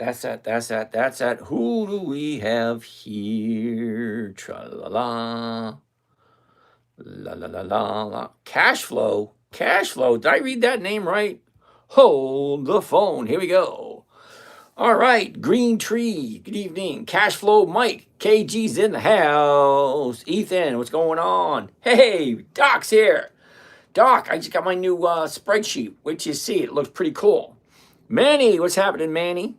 That's that. Who do we have here? Tra-la-la. La la la la la. Cash flow. Cash flow. Did I read that name right? Hold the phone. Here we go. All right. Green Tree. Good evening. Cash flow Mike. KG's in the house. Ethan, what's going on? Hey, Doc's here. Doc, I just got my new spreadsheet. Wait till you see it. It looks pretty cool. Manny, what's happening, Manny?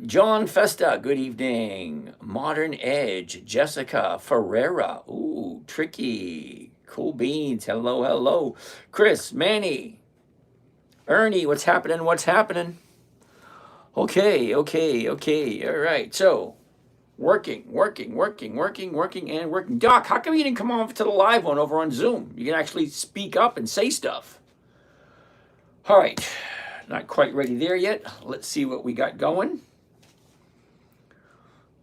John Festa, good evening. Modern Edge, Jessica Ferreira. Ooh, Tricky. Cool Beans, hello, hello. Chris, Manny, Ernie, what's happening? What's happening? Okay. All right. So, working. Doc, how come you didn't come on to the live one over on Zoom? You can actually speak up and say stuff. All right. Not quite ready there yet. Let's see what we got going.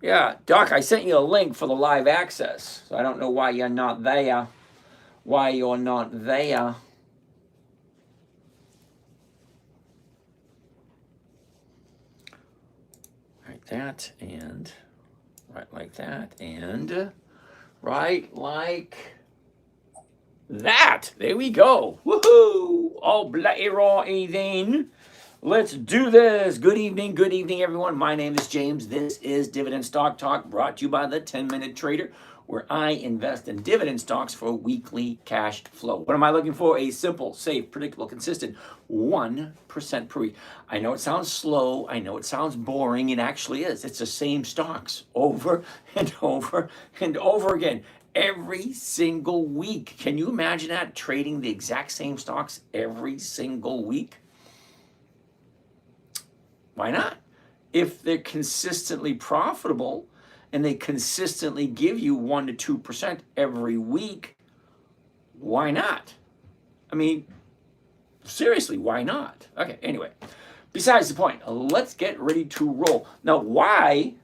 Yeah, Doc, I sent you a link for the live access. So I don't know why you're not there. Like that, and right like that, and right like that. There we go. Woohoo! All bloody raw, Ethan. Let's do this. Good evening, everyone. My name is James. This is Dividend Stock Talk, brought to you by the 10-Minute Trader, where I invest in dividend stocks for weekly cash flow. What am I looking for? A simple, safe, predictable, consistent 1% per week. I know it sounds slow. I know it sounds boring. It actually is. It's the same stocks over and over and over again. Every single week. Can you imagine that? Trading the exact same stocks every single week? Why not? If they're consistently profitable and they consistently give you 1% to 2% every week, why not? I mean, seriously, why not? Okay, anyway, besides the point, let's get ready to roll. Now, why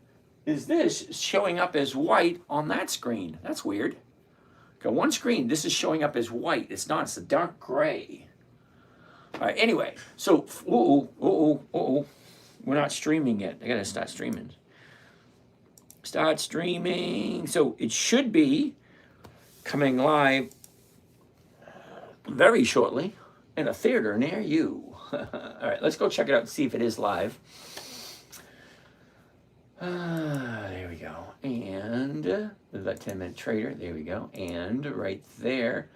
is this showing up as white on that screen? That's weird. Got one screen, this is showing up as white. It's not, it's a dark gray. All right, anyway, so, we're not streaming yet. I gotta start streaming. Start streaming. So it should be coming live very shortly in a theater near you. All right, let's go check it out and see if it is live. There we go. And the 10-Minute Trader. There we go. And right there.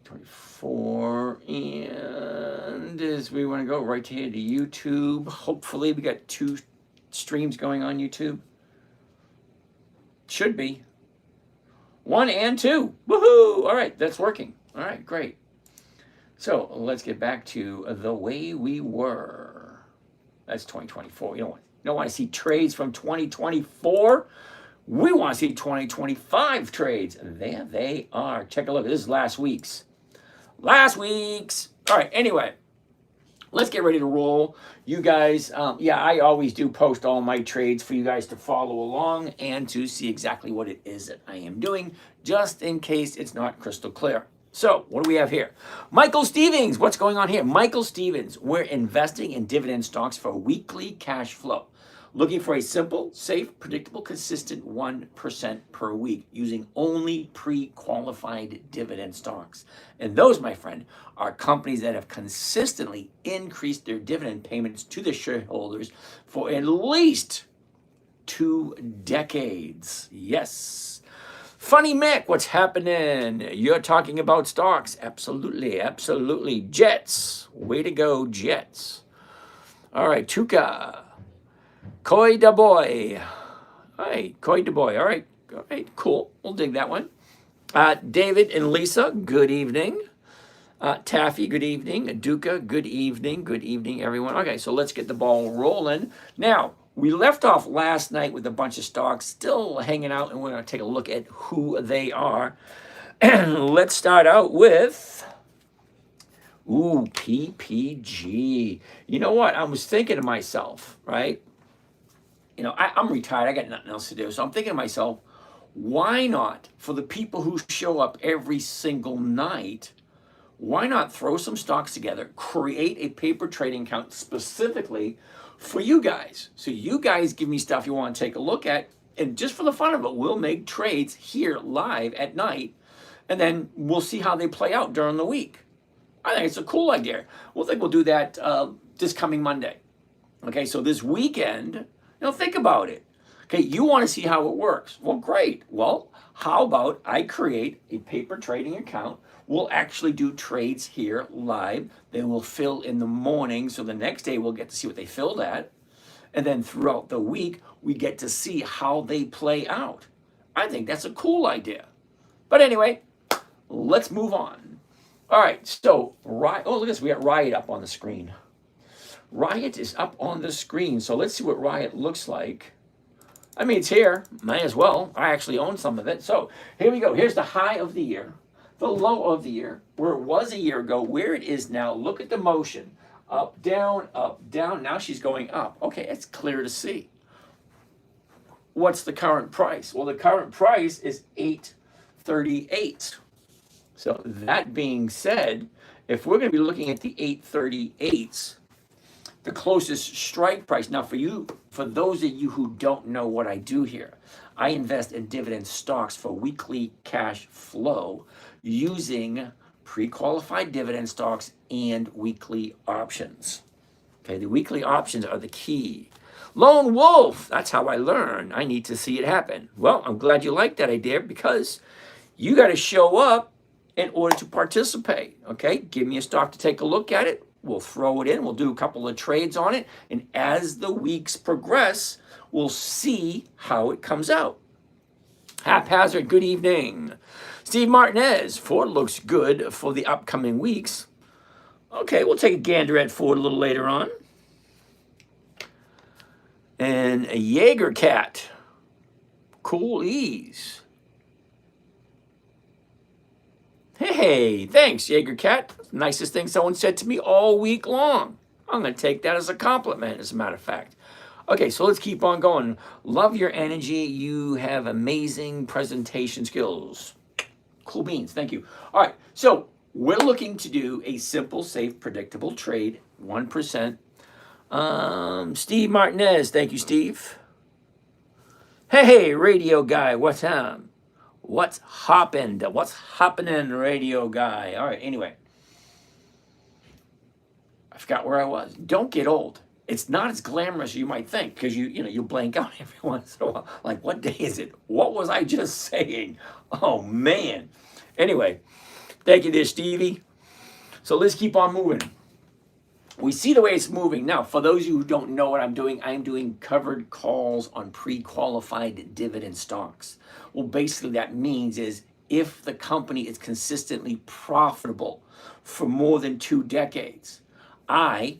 24, and as we want to go right here to YouTube, hopefully we got 2 streams going on YouTube. Should be 1 and 2. Woohoo! All right, that's working. All right, great. So let's get back to the way we were. That's 2024. You don't want to see trades from 2024. We want to see 2025 trades. There they are. Check a look. This is last week's. All right, anyway, let's get ready to roll. You guys, I always do post all my trades for you guys to follow along and to see exactly what it is that I am doing, just in case it's not crystal clear. So, what do we have here? Michael Stevens, what's going on here? Michael Stevens, we're investing in dividend stocks for weekly cash flow. Looking for a simple, safe, predictable, consistent 1% per week using only pre-qualified dividend stocks. And those, my friend, are companies that have consistently increased their dividend payments to their shareholders for at least 2 decades. Yes. Funny Mick, what's happening? You're talking about stocks. Absolutely. Jets. Way to go, Jets. All right, Tuka. Koi da boy. All right, Koi da boy. All right, cool. We'll dig that one. David and Lisa, good evening. Taffy, good evening. Duca, good evening. Good evening, everyone. Okay, so let's get the ball rolling. Now, we left off last night with a bunch of stocks still hanging out, and we're going to take a look at who they are. Let's start out with... PPG. You know what? I was thinking to myself, right? I'm retired. I got nothing else to do. So I'm thinking to myself, why not, for the people who show up every single night, why not throw some stocks together, create a paper trading account specifically for you guys? So you guys give me stuff you want to take a look at, and just for the fun of it, we'll make trades here live at night, and then we'll see how they play out during the week. I think it's a cool idea. We'll do that this coming Monday. Okay, so this weekend, think about it. Okay, you want to see how it works. Well, great. Well, how about I create a paper trading account? We'll actually do trades here live. They will fill in the morning, so the next day we'll get to see what they filled at. And then throughout the week, we get to see how they play out. I think that's a cool idea. But anyway, let's move on. All right, so Riot, look at this, we got Riot up on the screen. Riot is up on the screen, so let's see what Riot looks like. I mean, it's here, might as well. I actually own some of it. So here we go. Here's the high of the year, the low of the year, where it was a year ago, where it is now. Look at the motion. Up, down, up, down. Now she's going up. Okay, it's clear to see. What's the current price? Well, the current price is $8.38. So that being said, if we're going to be looking at the 838s, the closest strike price. Now, for those of you who don't know what I do here, I invest in dividend stocks for weekly cash flow using pre-qualified dividend stocks and weekly options. Okay, the weekly options are the key. Lone Wolf, that's how I learn. I need to see it happen. Well, I'm glad you like that idea, because you got to show up in order to participate. Okay, give me a stock to take a look at it. We'll throw it in. We'll do a couple of trades on it. And as the weeks progress, we'll see how it comes out. Haphazard, good evening. Steve Martinez, Ford looks good for the upcoming weeks. Okay, we'll take a gander at Ford a little later on. And a Jaeger Cat, Cool Ease. Hey, thanks, Jaeger Cat. Nicest thing someone said to me all week long. I'm going to take that as a compliment, as a matter of fact. Okay, so let's keep on going. Love your energy. You have amazing presentation skills. Cool beans. Thank you. All right, so we're looking to do a simple, safe, predictable trade, 1%. Steve Martinez. Thank you, Steve. Hey, radio guy. What's up? What's hoppin'? What's happening, radio guy? All right, anyway. I forgot where I was. Don't get old. It's not as glamorous as you might think, because you blank out every once in a while. Like, what day is it? What was I just saying? Oh, man. Anyway, thank you there, Stevie. So let's keep on moving. We see the way it's moving. Now, for those of you who don't know what I'm doing covered calls on pre-qualified dividend stocks. Well, basically that means is if the company is consistently profitable for more than 2 decades, I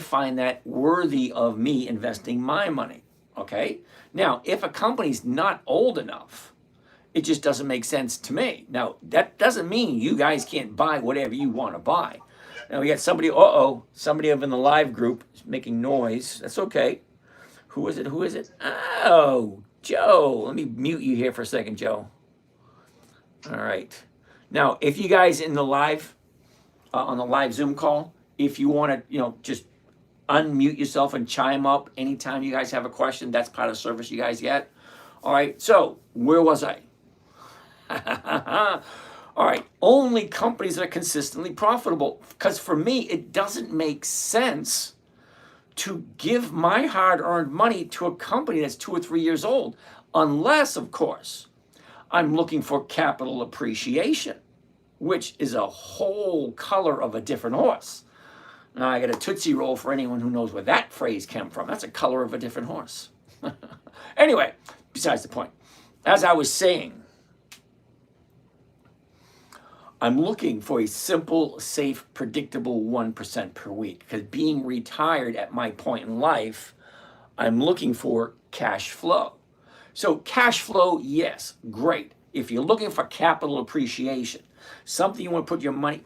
find that worthy of me investing my money, okay? Now, if a company's not old enough, it just doesn't make sense to me. Now, that doesn't mean you guys can't buy whatever you want to buy. Now we got somebody, somebody up in the live group is making noise. That's okay. Who is it? Oh, Joe. Let me mute you here for a second, Joe. All right. Now, if you guys in the live, on the live Zoom call, if you want to, just unmute yourself and chime up anytime you guys have a question, that's part of the service you guys get. All right. So where was I? All right, only companies that are consistently profitable. Because for me, it doesn't make sense to give my hard-earned money to a company that's 2 or 3 years old. Unless, of course, I'm looking for capital appreciation, which is a whole color of a different horse. Now, I got a Tootsie Roll for anyone who knows where that phrase came from. That's a color of a different horse. Anyway, besides the point. As I was saying, I'm looking for a simple, safe, predictable 1% per week, because being retired at my point in life, I'm looking for cash flow. So cash flow, yes, great. If you're looking for capital appreciation, something you want to put your money,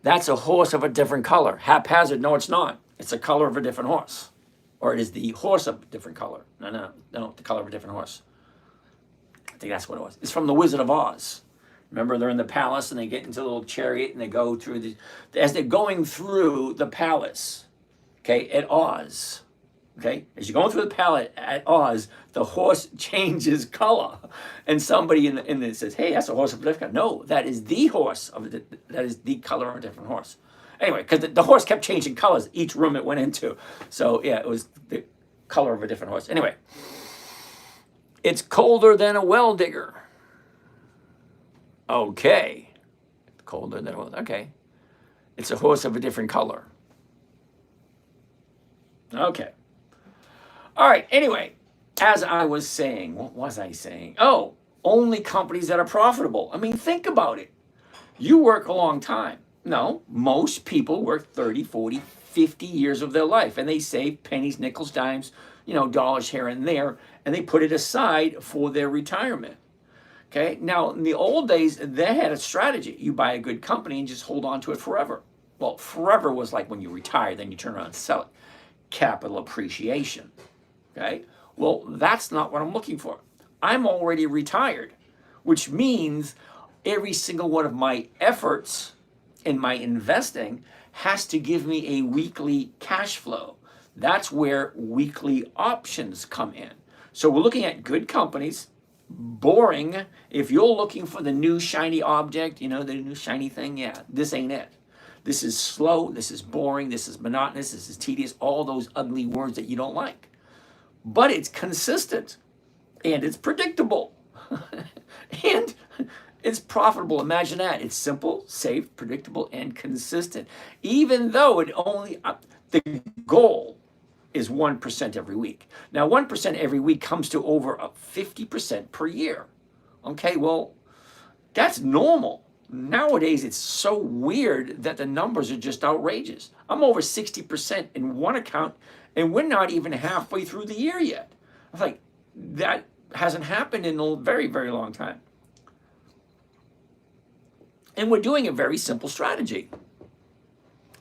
that's a horse of a different color. Haphazard, no, it's not. It's a color of a different horse. Or it is the horse of a different color. No, the color of a different horse. I think that's what it was. It's from The Wizard of Oz. Remember, they're in the palace and they get into a little chariot and they go through the, as they're going through the palace, okay, at Oz, okay, as you're going through the palace at Oz, the horse changes color. And somebody in there says, hey, that's a horse of a different color. No, that is the horse, that is the color of a different horse. Anyway, because the horse kept changing colors each room it went into. So, yeah, it was the color of a different horse. Anyway, it's colder than a well digger. Okay. Colder than a well, okay. It's a horse of a different color. Okay. All right, anyway, as I was saying, what was I saying? Oh, only companies that are profitable. I mean, think about it. You work a long time. No, most people work 30, 40, 50 years of their life, and they save pennies, nickels, dimes, dollars here and there, and they put it aside for their retirement. Okay, now in the old days, they had a strategy. You buy a good company and just hold on to it forever. Well, forever was like when you retire, then you turn around and sell it. Capital appreciation. Okay, well, that's not what I'm looking for. I'm already retired, which means every single one of my efforts in my investing has to give me a weekly cash flow. That's where weekly options come in. So we're looking at good companies. Boring. If you're looking for the new shiny object, the new shiny thing, yeah, this ain't it. This is slow, this is boring, this is monotonous, this is tedious, all those ugly words that you don't like. But it's consistent, and it's predictable, and it's profitable. Imagine that. It's simple, safe, predictable, and consistent. Even though the goal is 1% every week. Now, 1% every week comes to over 50% per year. Okay, well, that's normal. Nowadays, it's so weird that the numbers are just outrageous. I'm over 60% in one account, and we're not even halfway through the year yet. I was like, that hasn't happened in a very, very long time. And we're doing a very simple strategy.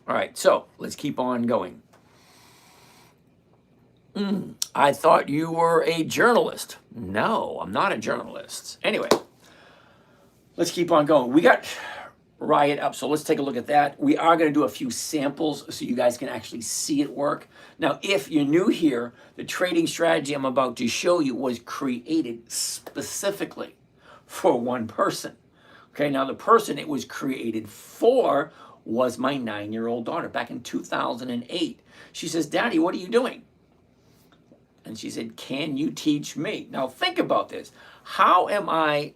All right, so let's keep on going. I thought you were a journalist. No, I'm not a journalist. Anyway, let's keep on going. We got Riot up, so let's take a look at that. We are going to do a few samples so you guys can actually see it work. Now, if you're new here, the trading strategy I'm about to show you was created specifically for one person. Okay, now the person it was created for was my 9-year-old daughter back in 2008. She says, Daddy, what are you doing? And she said, can you teach me? Now think about this. How am I,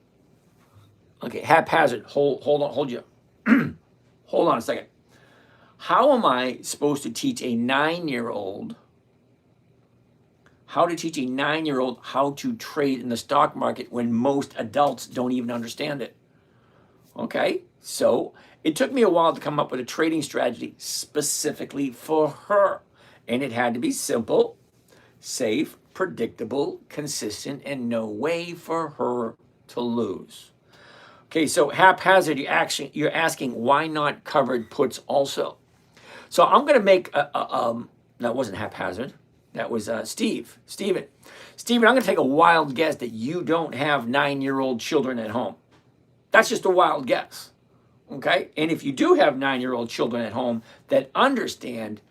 okay, haphazard, hold on a second. How am I supposed to teach a 9-year-old how to trade in the stock market when most adults don't even understand it? Okay, so it took me a while to come up with a trading strategy specifically for her. And it had to be simple, safe, predictable, consistent, and no way for her to lose. Okay, so haphazard, you're asking why not covered puts also? So I'm going to make that wasn't haphazard. That was Steven, I'm going to take a wild guess that you don't have 9-year-old children at home. That's just a wild guess. Okay, and if you do have 9-year-old children at home that understand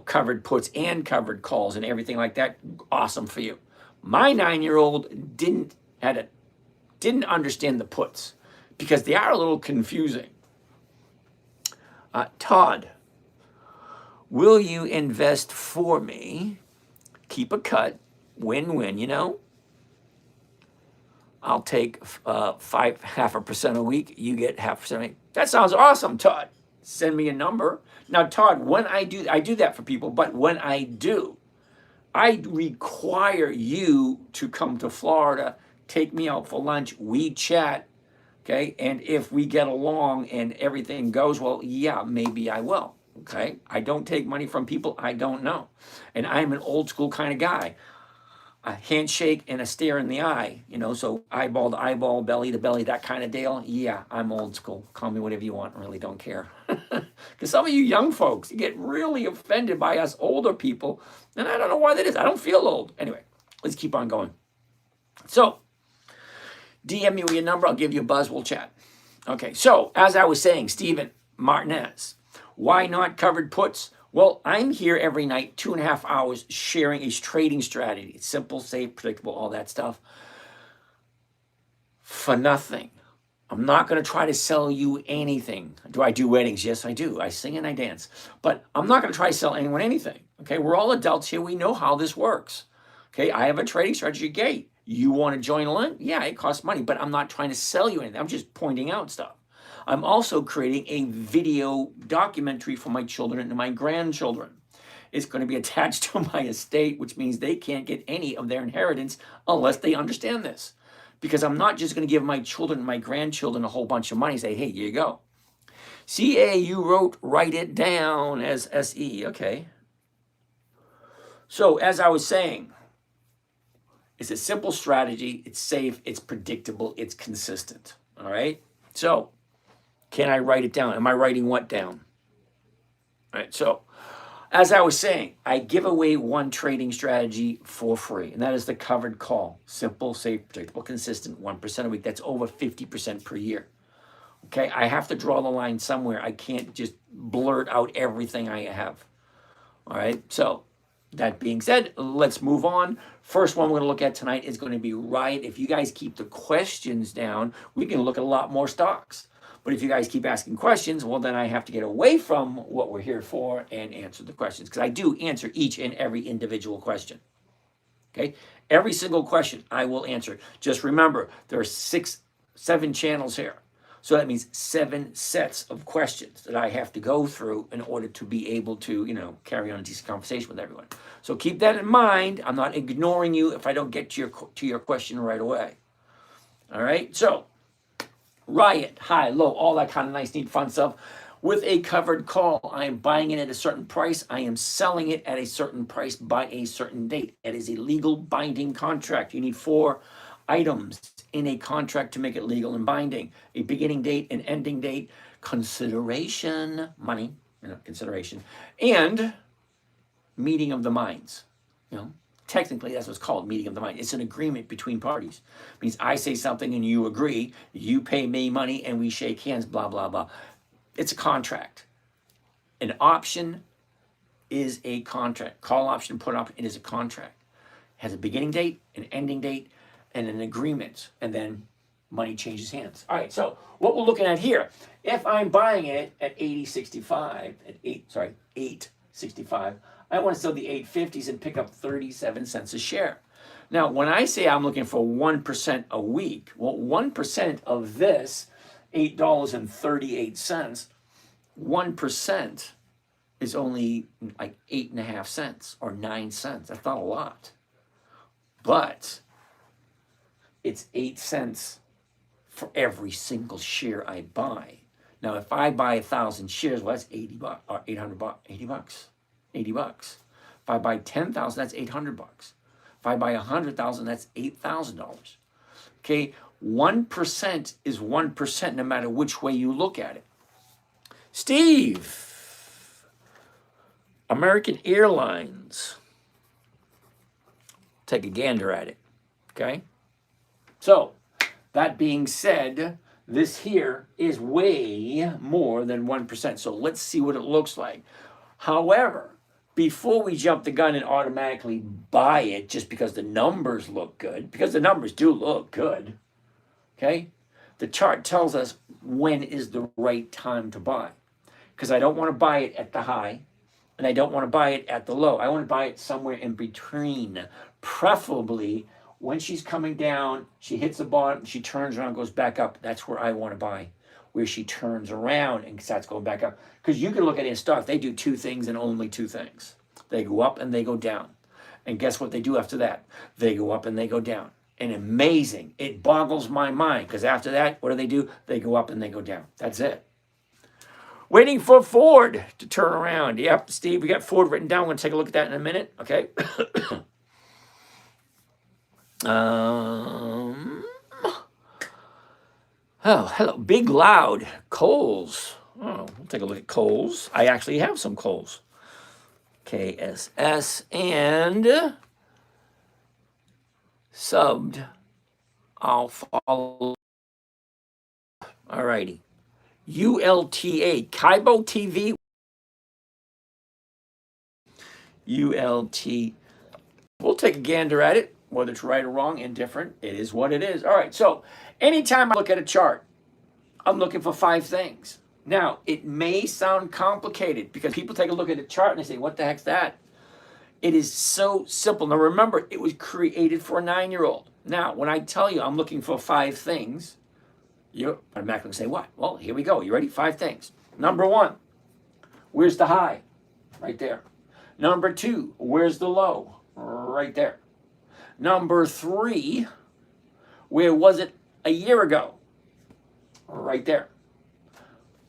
covered puts and covered calls and everything like that, awesome for you. My 9-year-old didn't understand the puts because they are a little confusing. Todd, will you invest for me? Keep a cut, win-win, I'll take 0.5% a week. You get 0.5% a week. That sounds awesome, Todd. Send me a number. Now, Todd, when I do that for people, but when I do, I require you to come to Florida, take me out for lunch, we chat, okay? And if we get along and everything goes well, yeah, maybe I will, okay? I don't take money from people I don't know. And I'm an old school kind of guy. A handshake and a stare in the eye, so eyeball to eyeball, belly to belly, that kind of deal. Yeah, I'm old school. Call me whatever you want. I really don't care. Because some of you young folks, you get really offended by us older people, and I don't know why that is. I don't feel old. Anyway, let's keep on going. So, DM me your number. I'll give you a buzz. We'll chat. Okay, so as I was saying, Stephen Martinez, why not covered puts? Well, I'm here every night, 2.5 hours, sharing a trading strategy. It's simple, safe, predictable, all that stuff for nothing. I'm not going to try to sell you anything. Do I do weddings? Yes, I do. I sing and I dance. But I'm not going to try to sell anyone anything. Okay, we're all adults here. We know how this works. Okay, I have a trading strategy gate. You want to join in? Yeah, it costs money, but I'm not trying to sell you anything. I'm just pointing out stuff. I'm also creating a video documentary for my children and my grandchildren. It's going to be attached to my estate, which means they can't get any of their inheritance unless they understand this. Because I'm not just going to give my children and my grandchildren a whole bunch of money and say, hey, here you go. CA, you wrote, write it down as SE. Okay. So as I was saying, it's a simple strategy. It's safe. It's predictable. It's consistent. All right. So can I write it down? Am I writing what down? All right. So as I was saying, I give away one trading strategy for free, and that is the covered call. Simple, safe, predictable, consistent, 1% a week. That's over 50% per year. Okay, I have to draw the line somewhere. I can't just blurt out everything I have. All right, so that being said, let's move on. First one we're going to look at tonight is going to be Riot. If you guys keep the questions down, we can look at a lot more stocks. But if you guys keep asking questions, well, then I have to get away from what we're here for and answer the questions, because I do answer each and every individual question. Okay, every single question I will answer. Just remember, there are 7 channels here. So that means 7 sets of questions that I have to go through in order to be able to, carry on a decent conversation with everyone. So keep that in mind. I'm not ignoring you if I don't get to your question right away. All right, so Riot, high, low, all that kind of nice, neat, fun stuff. With a covered call, I am buying it at a certain price. I am selling it at a certain price by a certain date. It is a legal binding contract. You need 4 items in a contract to make it legal and binding: a beginning date, an ending date, consideration, money, consideration, and meeting of the minds. Technically, that's what's called, meeting of the mind. It's an agreement between parties. It means I say something and you agree, you pay me money and we shake hands, blah, blah, blah. It's a contract. An option is a contract. Call option, put option, it is a contract. It has a beginning date, an ending date, and an agreement. And then money changes hands. All right, so what we're looking at here, if I'm buying it at 865, I want to sell the 850s and pick up 37 cents a share. Now, when I say I'm looking for 1% a week, well, 1% of this $8.38, 1% is only like 8.5 cents or 9 cents. That's not a lot. But it's 8 cents for every single share I buy. Now, if I buy 1,000 shares, well, that's $80 or $800, $80. If I buy 10,000, that's $800. If I buy 100,000, that's $8,000. Okay, 1% is 1% no matter which way you look at it. Steve, American Airlines. Take a gander at it. Okay, so that being said, this here is way more than 1%. So let's see what it looks like. However, before we jump the gun and automatically buy it just because the numbers look good, because the numbers do look good, okay, the chart tells us when is the right time to buy. Because I don't want to buy it at the high, and I don't want to buy it at the low. I want to buy it somewhere in between, preferably when she's coming down, she hits the bottom, she turns around, goes back up. That's where I want to buy, where she turns around and starts going back up. Because you can look at it in stock, they do 2 things and only 2 things. They go up and they go down. And guess what they do after that? They go up and they go down. And amazing, it boggles my mind, because after that, what do? They go up and they go down. That's it. Waiting for Ford to turn around. Yep, Steve, we got Ford written down. We're going to take a look at that in a minute, okay? Oh, hello. Big Loud. Coles. Oh, we'll take a look at Coles. I actually have some Coles. KSS and subbed. I'll follow. All righty. ULTA, Kaibo TV. ULT. We'll take a gander at it, whether it's right or wrong, indifferent. It is what it is. All right, so anytime I look at a chart, I'm looking for 5 things. Now, it may sound complicated because people take a look at a chart and they say, what the heck's that? It is so simple. Now, remember, it was created for a 9-year-old. Now, when I tell you I'm looking for 5 things, you're automatically going to say, what? Well, here we go. You ready? 5 things. Number 1, where's the high? Right there. Number 2, where's the low? Right there. Number 3, where was it a year ago? Right there.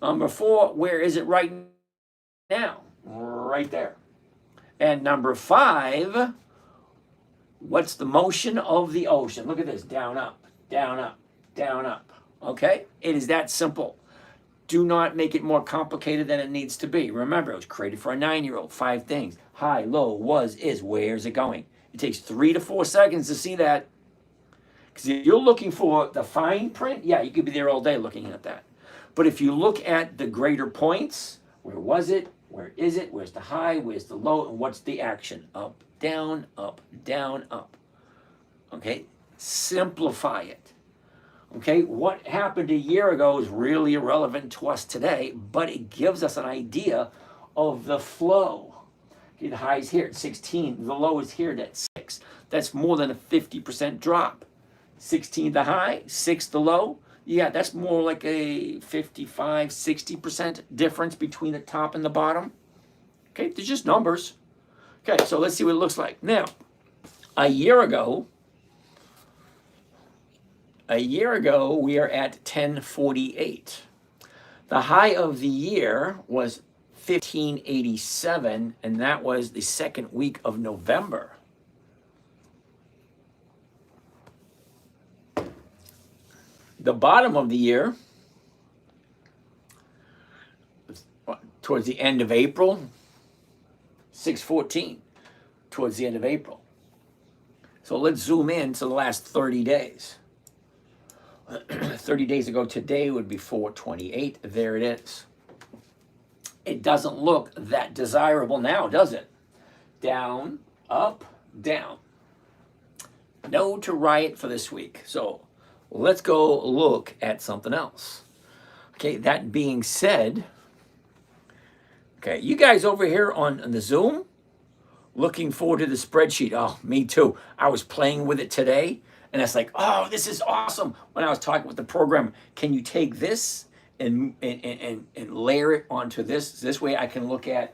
Number 4, where is it right now? Right there. And number 5, what's the motion of the ocean? Look at this, down, up, down, up, down, up. Okay? It is that simple. Do not make it more complicated than it needs to be. Remember, it was created for a 9-year-old. 5 things. High, low, was, is, where's it going? It takes 3 to 4 seconds to see that. Because if you're looking for the fine print, yeah, you could be there all day looking at that. But if you look at the greater points, where was it? Where is it? Where's the high? Where's the low? And what's the action? Up, down, up, down, up. Okay? Simplify it. Okay? What happened a year ago is really irrelevant to us today, but it gives us an idea of the flow. Okay, the high is here at 16. The low is here at 6. That's more than a 50% drop. 16 the high, 6 the low. Yeah, that's more like a 55, 60% difference between the top and the bottom. Okay, they're just numbers. Okay, so let's see what it looks like. Now, a year ago, we are at 1048. The high of the year was 1587, and that was the second week of November. The bottom of the year, towards the end of April, 614, towards the end of April. So let's zoom in to the last 30 days. 30 days ago today would be 428. There it is. It doesn't look that desirable now, does it? Down, up, down. No to Riot for this week. So let's go look at something else. Okay, that being said, okay, you guys over here on the Zoom, looking forward to the spreadsheet. Oh, me too. I was playing with it today, and it's like, oh, this is awesome. When I was talking with the program, can you take this and layer it onto this? This way I can look at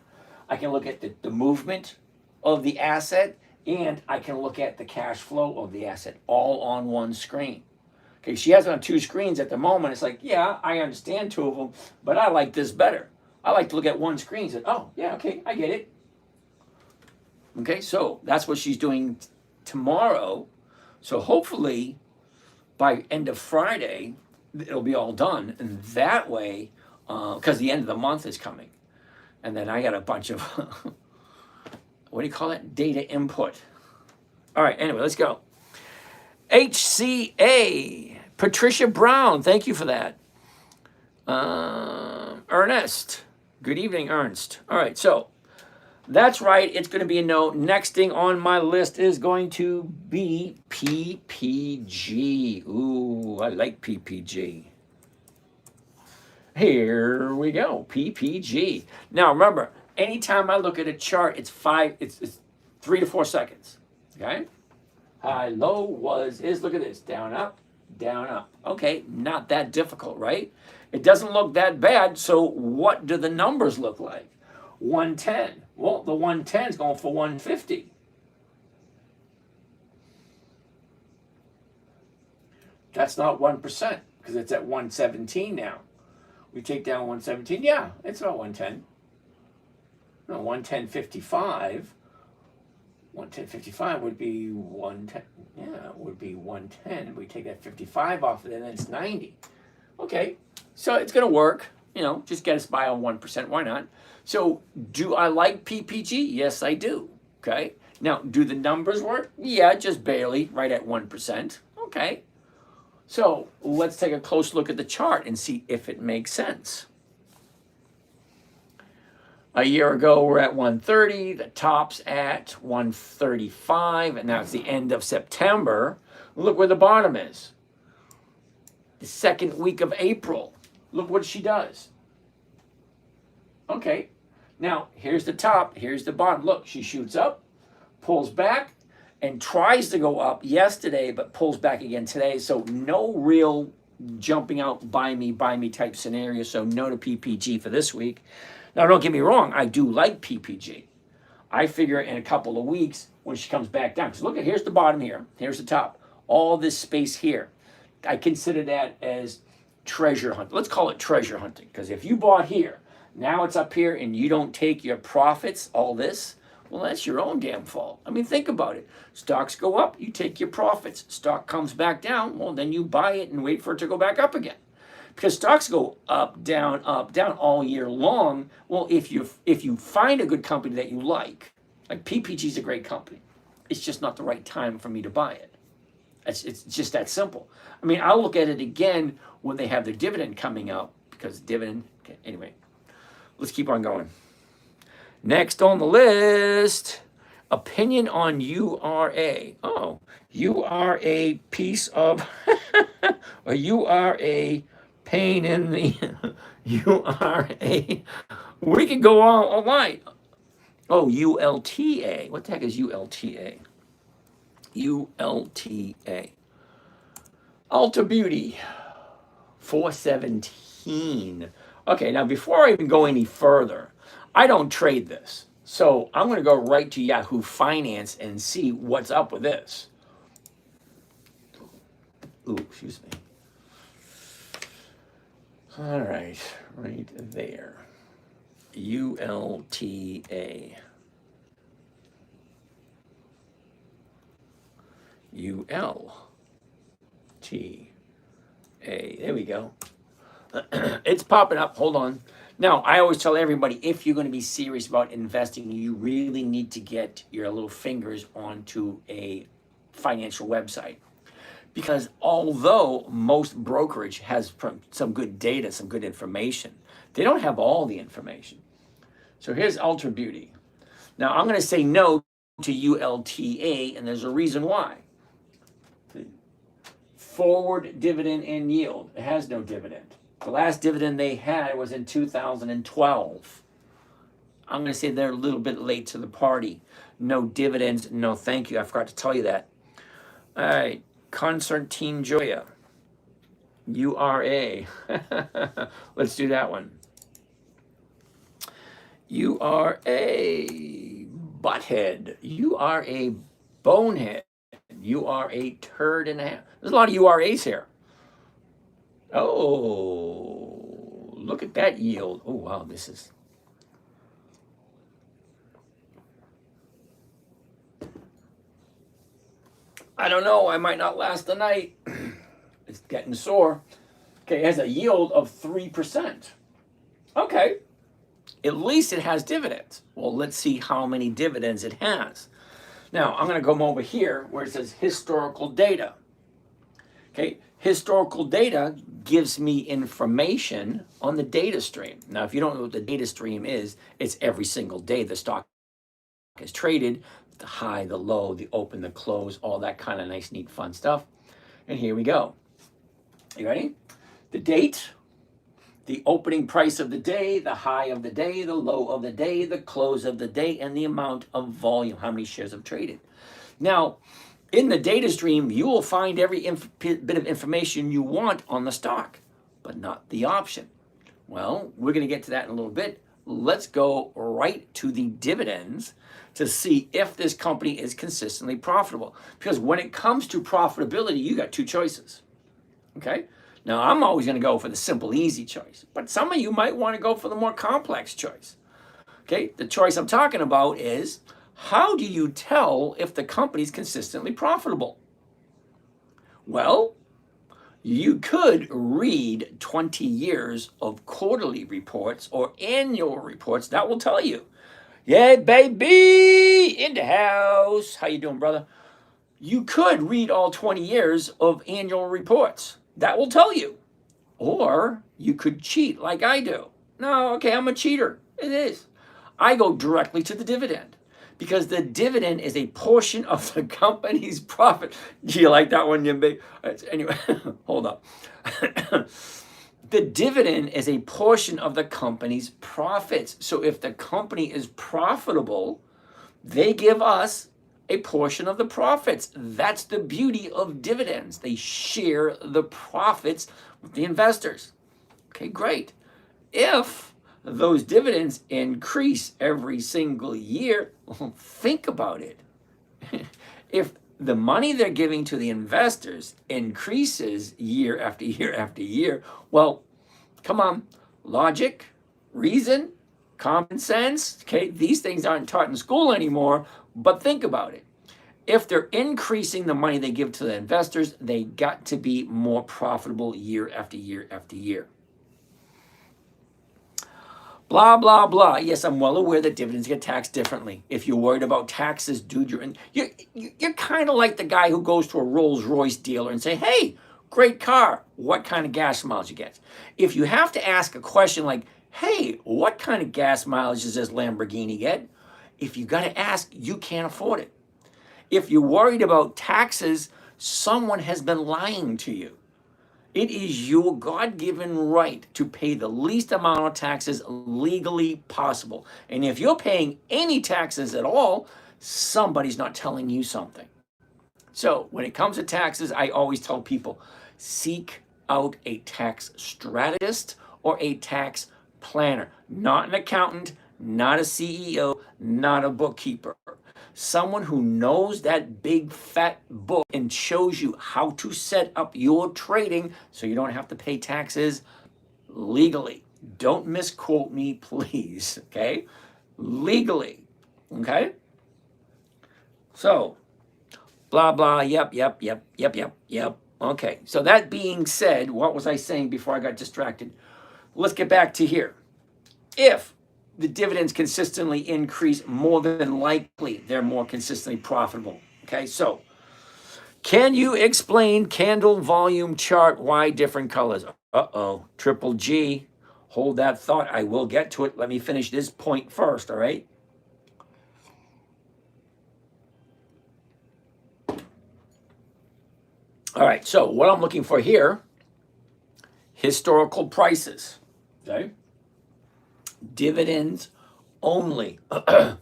the movement of the asset, and I can look at the cash flow of the asset all on one screen. Okay, she has it on 2 screens at the moment. It's like, yeah, I understand 2 of them, but I like this better. I like to look at one screen and say, oh, yeah, okay, I get it. Okay, so that's what she's doing tomorrow. So hopefully by end of Friday, it'll be all done. And that way, because the end of the month is coming. And then I got a bunch of, what do you call it? Data input. All right, anyway, let's go. HCA, Patricia Brown, thank you for that. Ernest, good evening, Ernst. All right, so that's right, it's going to be a no. Next thing on my list is going to be PPG. Ooh, I like PPG. Here we go, PPG. Now remember, anytime I look at a chart, it's 3 to 4 seconds, okay? High, low, was, is, look at this, down, up, down, up. Okay, not that difficult, right? It doesn't look that bad, so what do the numbers look like? 110, well, the 110 is going for 150. That's not 1%, because it's at 117 now. We take down 117, yeah, it's not 110. No, 110.55. 110.55 would be 110. Yeah, it would be 110. We take that 55 off of it, and then it's 90. Okay, so it's going to work. You know, just get us by on 1%. Why not? So do I like PPG? Yes, I do. Okay. Now, do the numbers work? Yeah, just barely, right at 1%. Okay. So let's take a close look at the chart and see if it makes sense. A year ago, we're at 130. The top's at 135, and now it's the end of September. Look where the bottom is. The second week of April. Look what she does. Okay, now here's the top, here's the bottom. Look, she shoots up, pulls back, and tries to go up yesterday, but pulls back again today. So no real jumping out, buy me type scenario. So no to PPG for this week. Now, don't get me wrong, I do like PPG. I figure in a couple of weeks when she comes back down, because look at, here's the bottom here, here's the top, all this space here. I consider that as treasure hunting. Let's call it treasure hunting, because if you bought here, now it's up here and you don't take your profits, all this, well, that's your own damn fault. I mean, think about it. Stocks go up, you take your profits. Stock comes back down, well, then you buy it and wait for it to go back up again. Because stocks go up, down all year long. Well, if you find a good company that you like PPG is a great company, it's just not the right time for me to buy it. It's just that simple. I mean, I'll look at it again when they have their dividend coming out, because dividend, okay, anyway, let's keep on going. Next on the list, opinion on URA. Oh, you are a piece of, or you are a pain in the, you are a, we could go all night. Oh, ULTA. What the heck is ULTA? ULTA. Ulta Beauty, 417. Okay, now before I even go any further, I don't trade this. So I'm going to go right to Yahoo Finance and see what's up with this. Ooh, excuse me. All right, right there. ULTA. ULTA. There we go. It's popping up. Hold on. Now, I always tell everybody, if you're going to be serious about investing, you really need to get your little fingers onto a financial website. Because although most brokerage has some good data, some good information, they don't have all the information. So here's Ultra Beauty. Now, I'm going to say no to ULTA, and there's a reason why. Forward dividend and yield. It has no dividend. The last dividend they had was in 2012. I'm going to say they're a little bit late to the party. No dividends, no thank you. I forgot to tell you that. All right, Concertine Joya. URA. Let's do that one. You are a butthead. You are a bonehead. You are a turd and a half. There's a lot of URAs here. Oh, look at that yield. Oh, wow, this is. I don't know. I might not last the night. It's getting sore. Okay, it has a yield of 3%. Okay. At least it has dividends. Well, let's see how many dividends it has. Now, I'm going to come over here where it says historical data. Okay, historical data gives me information on the data stream. Now, if you don't know what the data stream is, it's every single day the stock is traded, the high, the low, the open, the close, all that kind of nice, neat, fun stuff. And here we go. You ready? The date, the opening price of the day, the high of the day, the low of the day, the close of the day, and the amount of volume, how many shares have traded. Now, in the data stream, you will find every bit of information you want on the stock, but not the option. Well, we're going to get to that in a little bit. Let's go right to the dividends to see if this company is consistently profitable. Because when it comes to profitability, you got two choices. Okay? Now, I'm always going to go for the simple, easy choice. But some of you might want to go for the more complex choice. Okay? The choice I'm talking about is, how do you tell if the company's consistently profitable? Well, you could read 20 years of quarterly reports or annual reports. That will tell you. Yeah, baby, in the house. How you doing, brother? You could read all 20 years of annual reports. That will tell you. Or you could cheat like I do. No, okay, I'm a cheater. It is. I go directly to the dividend because the dividend is a portion of the company's profit. Do you like that one, Yimbe? Anyway, hold up. The dividend is a portion of the company's profits. So if the company is profitable, they give us a portion of the profits. That's the beauty of dividends. They share the profits with the investors. Okay, great. If those dividends increase every single year, well, think about it. If the money they're giving to the investors increases year after year after year, well, come on, logic, reason, common sense, okay? These things aren't taught in school anymore, but think about it. If they're increasing the money they give to the investors, they got to be more profitable year after year after year. Blah, blah, blah. Yes, I'm well aware that dividends get taxed differently. If you're worried about taxes, dude, you're kind of like the guy who goes to a Rolls Royce dealer and say, hey, great car. What kind of gas mileage you get? If you have to ask a question like, hey, what kind of gas mileage does this Lamborghini get? If you got to ask, you can't afford it. If you're worried about taxes, someone has been lying to you. It is your God-given right to pay the least amount of taxes legally possible. And if you're paying any taxes at all, somebody's not telling you something. So when it comes to taxes, I always tell people, seek out a tax strategist or a tax planner, not an accountant, not a CEO, not a bookkeeper. Someone who knows that big fat book and shows you how to set up your trading so you don't have to pay taxes legally. Don't misquote me, please, okay? Legally, okay? So, blah, blah, yep. Okay, so that being said, what was I saying before I got distracted? Let's get back to here. If the dividends consistently increase, more than likely they're more consistently profitable. Okay, so can you explain candle volume chart? Why different colors? Triple G. Hold that thought. I will get to it. Let me finish this point first, all right? All right, so what I'm looking for here, historical prices, okay? Dividends only. All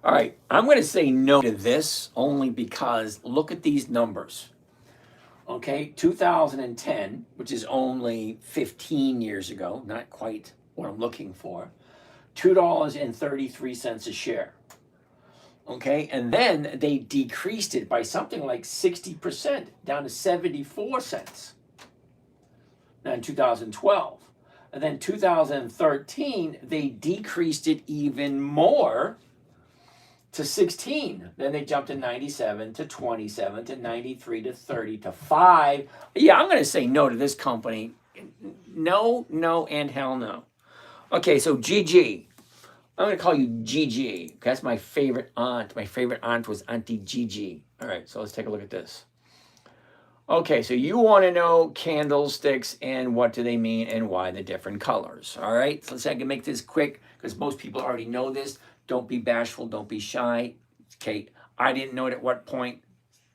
right, I'm going to say no to this only because look at these numbers. Okay, 2010, which is only 15 years ago, not quite what I'm looking for, $2.33 a share. Okay, and then they decreased it by something like 60% down to 74 cents. Now in 2012. And then 2013, they decreased it even more to 16. Then they jumped to 97 to 27 to 93 to 30 to 5. Yeah, I'm going to say no to this company. No, and hell no. Okay, so GG. I'm going to call you GG. That's my favorite aunt. My favorite aunt was Auntie GG. All right, so let's take a look at this. Okay, so you want to know candlesticks and what do they mean and why the different colors. All right, so let's see if I can make this quick because most people already know this. Don't be bashful. Don't be shy. Kate, I didn't know it at what point.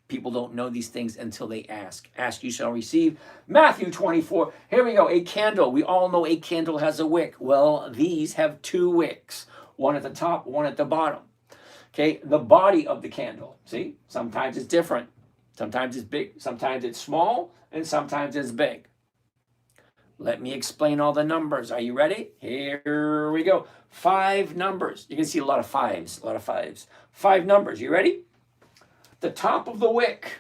People don't know these things until they ask. Ask, you shall receive. Matthew 24. Here we go. A candle. We all know a candle has a wick. Well, these have two wicks. One at the top, one at the bottom. Okay, the body of the candle. See, sometimes it's different. Sometimes it's big, sometimes it's small, and sometimes it's big. Let me explain all the numbers. Are you ready? Here we go. 5 numbers. You can see a lot of fives, 5 numbers. You ready? The top of the wick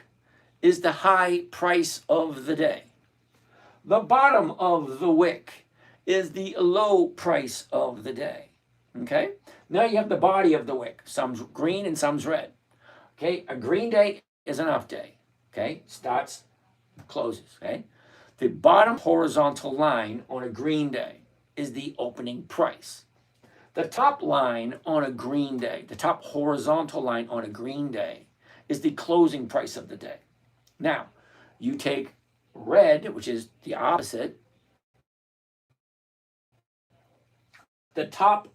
is the high price of the day. The bottom of the wick is the low price of the day. Okay? Now you have the body of the wick. Some's green and some's red. Okay? A green day is an up day. Okay? Starts, closes. Okay? The bottom horizontal line on a green day is the opening price. The top line on a green day, the top horizontal line on a green day, is the closing price of the day. Now, you take red, which is the opposite. The top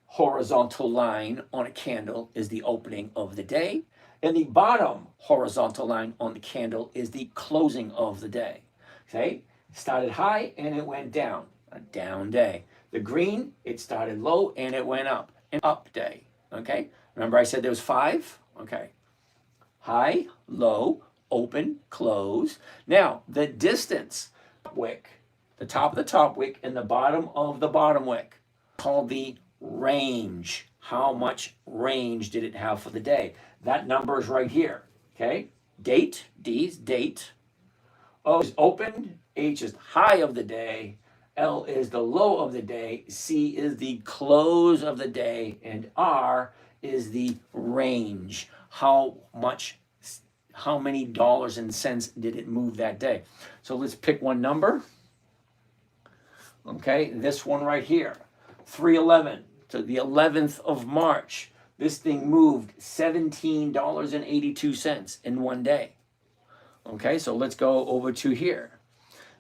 horizontal line on a candle is the opening of the day, and the bottom horizontal line on the candle is the closing of the day. Okay? Started high and it went down. A down day. The green, it started low and it went up. An up day. Okay? Remember I said there was 5? Okay. High, low, open, close. Now, the distance wick, the top of the top wick and the bottom of the bottom wick, called the range. How much range did it have for the day? That number is right here. Okay? Date, D is date. O is open, H is high of the day, L is the low of the day, C is the close of the day, and R is the range. How many dollars and cents did it move that day? So let's pick one number. Okay, this one right here, 3/11, so the 11th of March. This thing moved $17.82 in one day. Okay, so let's go over to here.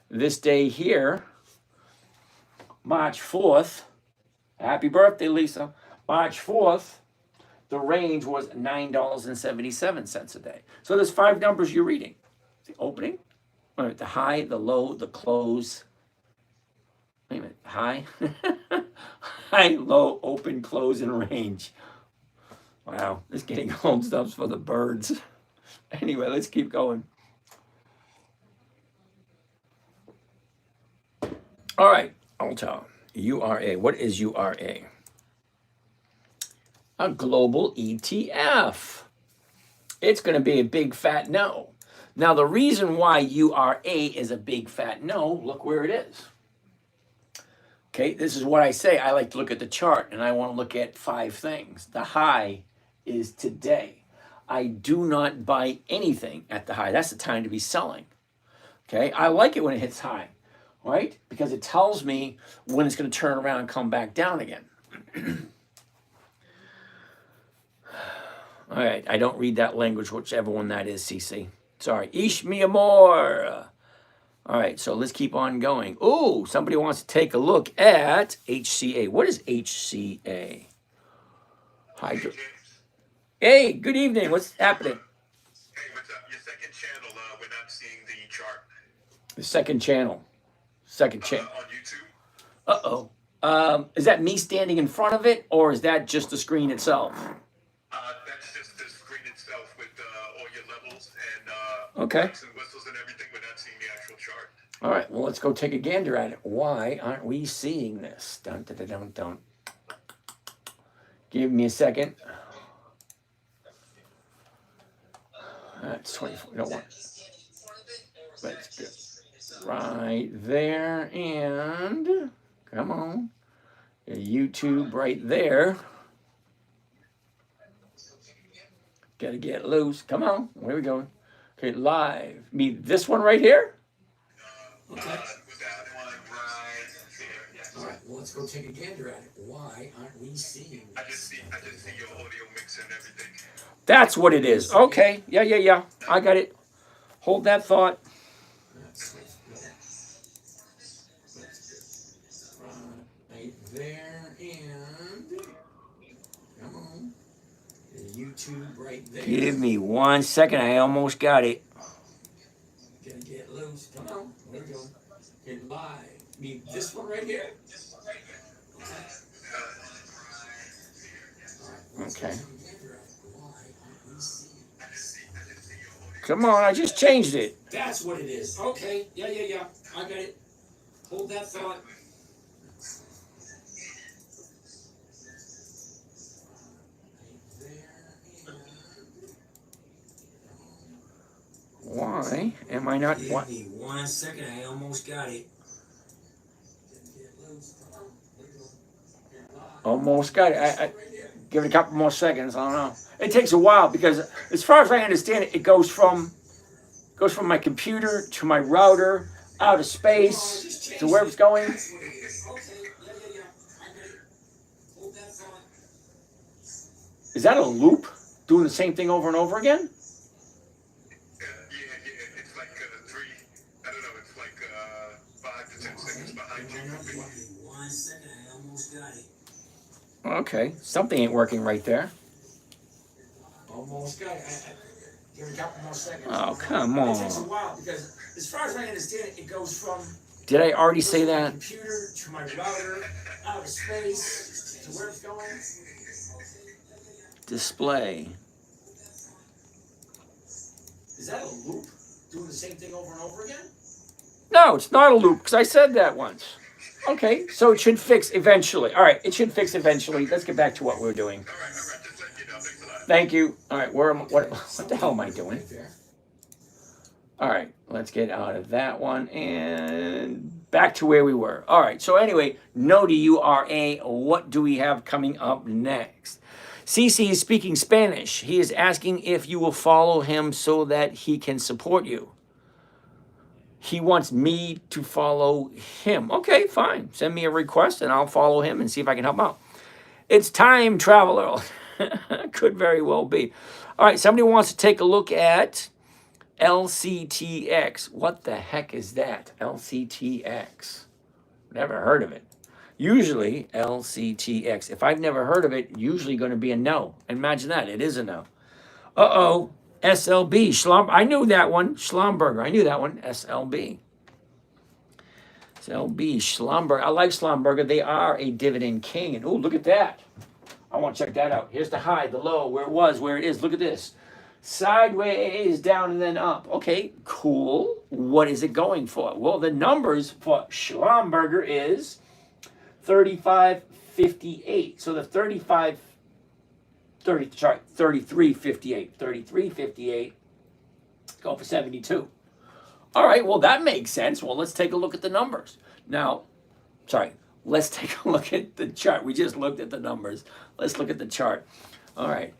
This day here, March 4th, happy birthday, Lisa. March 4th, the range was $9.77 a day. So there's 5 numbers you're reading. The opening, the high, the low, the close. Wait a minute, high, high, low, open, close, and range. Wow, this is getting home stuff for the birds. Anyway, let's keep going. All right, Alta, URA. What is URA? A global ETF. It's going to be a big fat no. Now, the reason why URA is a big fat no, look where it is. Okay, this is what I say. I like to look at the chart, and I want to look at 5 things. The high is today. I do not buy anything at the high. That's the time to be selling. Okay, I like it when it hits high, right? Because it tells me when it's going to turn around and come back down again. All right, I don't read that language, whichever one that is, CC. Sorry. Ish mi amor. All right, so let's keep on going. Oh, somebody wants to take a look at HCA. What is HCA? Hydro. Hey, good evening. What's happening? Hey, what's up? Your second channel, we're not seeing the chart. The second channel. Second channel. On YouTube. Uh-oh. Is that me standing in front of it, or is that just the screen itself? That's just the screen itself with all your levels and okay. Lights and whistles and everything. We're not seeing the actual chart. All right, well, let's go take a gander at it. Why aren't we seeing this? Dun, dun, dun, dun, dun. Give me a second. That's 24. We don't want. Let's go right there, and come on. YouTube right there. Gotta get loose. Come on. Where we going? Okay, live. Me, this one right here? Okay. That one right there. Yes. All right, well, let's go take a gander at it. Why aren't we seeing this? I just see your audio mix and everything. That's what it is. Okay. Yeah. I got it. Hold that thought. Right there, and come on. YouTube right there. Give me 1 second. I almost got it. Gotta get loose. Come on. There we go. Get live. Me, this one right here. Okay. Come on, I just changed it. That's what it is. Okay. Yeah. I got it. Hold that thought. Why am I not? Give me 1 second. I almost got it. Almost got it. I give it a couple more seconds. I don't know. It takes a while because, as far as I understand it, it goes from my computer to my router. out of space to where it's going. Is that a loop doing the same thing over and over again? Yeah, it's like I don't know, it's like 5 to 10 seconds behind you. 1 second, I almost got it. Okay, something ain't working right there. Almost got it. Give it a couple more seconds. Oh, come It takes a on. while because, as far as I understand it, it goes from Did I already say my that? computer to my router, out of space to where it's going. Display. Is that a loop? Doing the same thing over and over again? No, it's not a loop because I said that once. Okay, so it should fix eventually. All right, it should fix eventually. Let's get back to what we're doing. All right, just letting you know. Thanks a lot. Thank you. All right, what the hell am I doing? All right, let's get out of that one and back to where we were. All right, so anyway, no to URA. What do we have coming up next? CC is speaking Spanish. He is asking if you will follow him so that he can support you. He wants me to follow him. Okay, fine. Send me a request and I'll follow him and see if I can help out. It's time, traveler. Could very well be. All right, somebody wants to take a look at LCTX. What the heck is that? LCTX. Never heard of it. Usually LCTX. If I've never heard of it, usually going to be a no. Imagine that. It is a no. Uh-oh. SLB. I knew that one. Schlumberger. I knew that one. SLB. SLB. Schlumberger. I like Schlumberger. They are a dividend king. And oh, look at that. I want to check that out. Here's the high, the low, where it was, where it is. Look at this. Sideways, down, and then up. Okay, cool. What is it going for? Well, the numbers for Schlumberger is 35.58. So the 33.58. 33.58. Go for 72. All right, well, that makes sense. Well, let's take a look at the numbers. Now, let's take a look at the chart. We just looked at the numbers. Let's look at the chart. All right.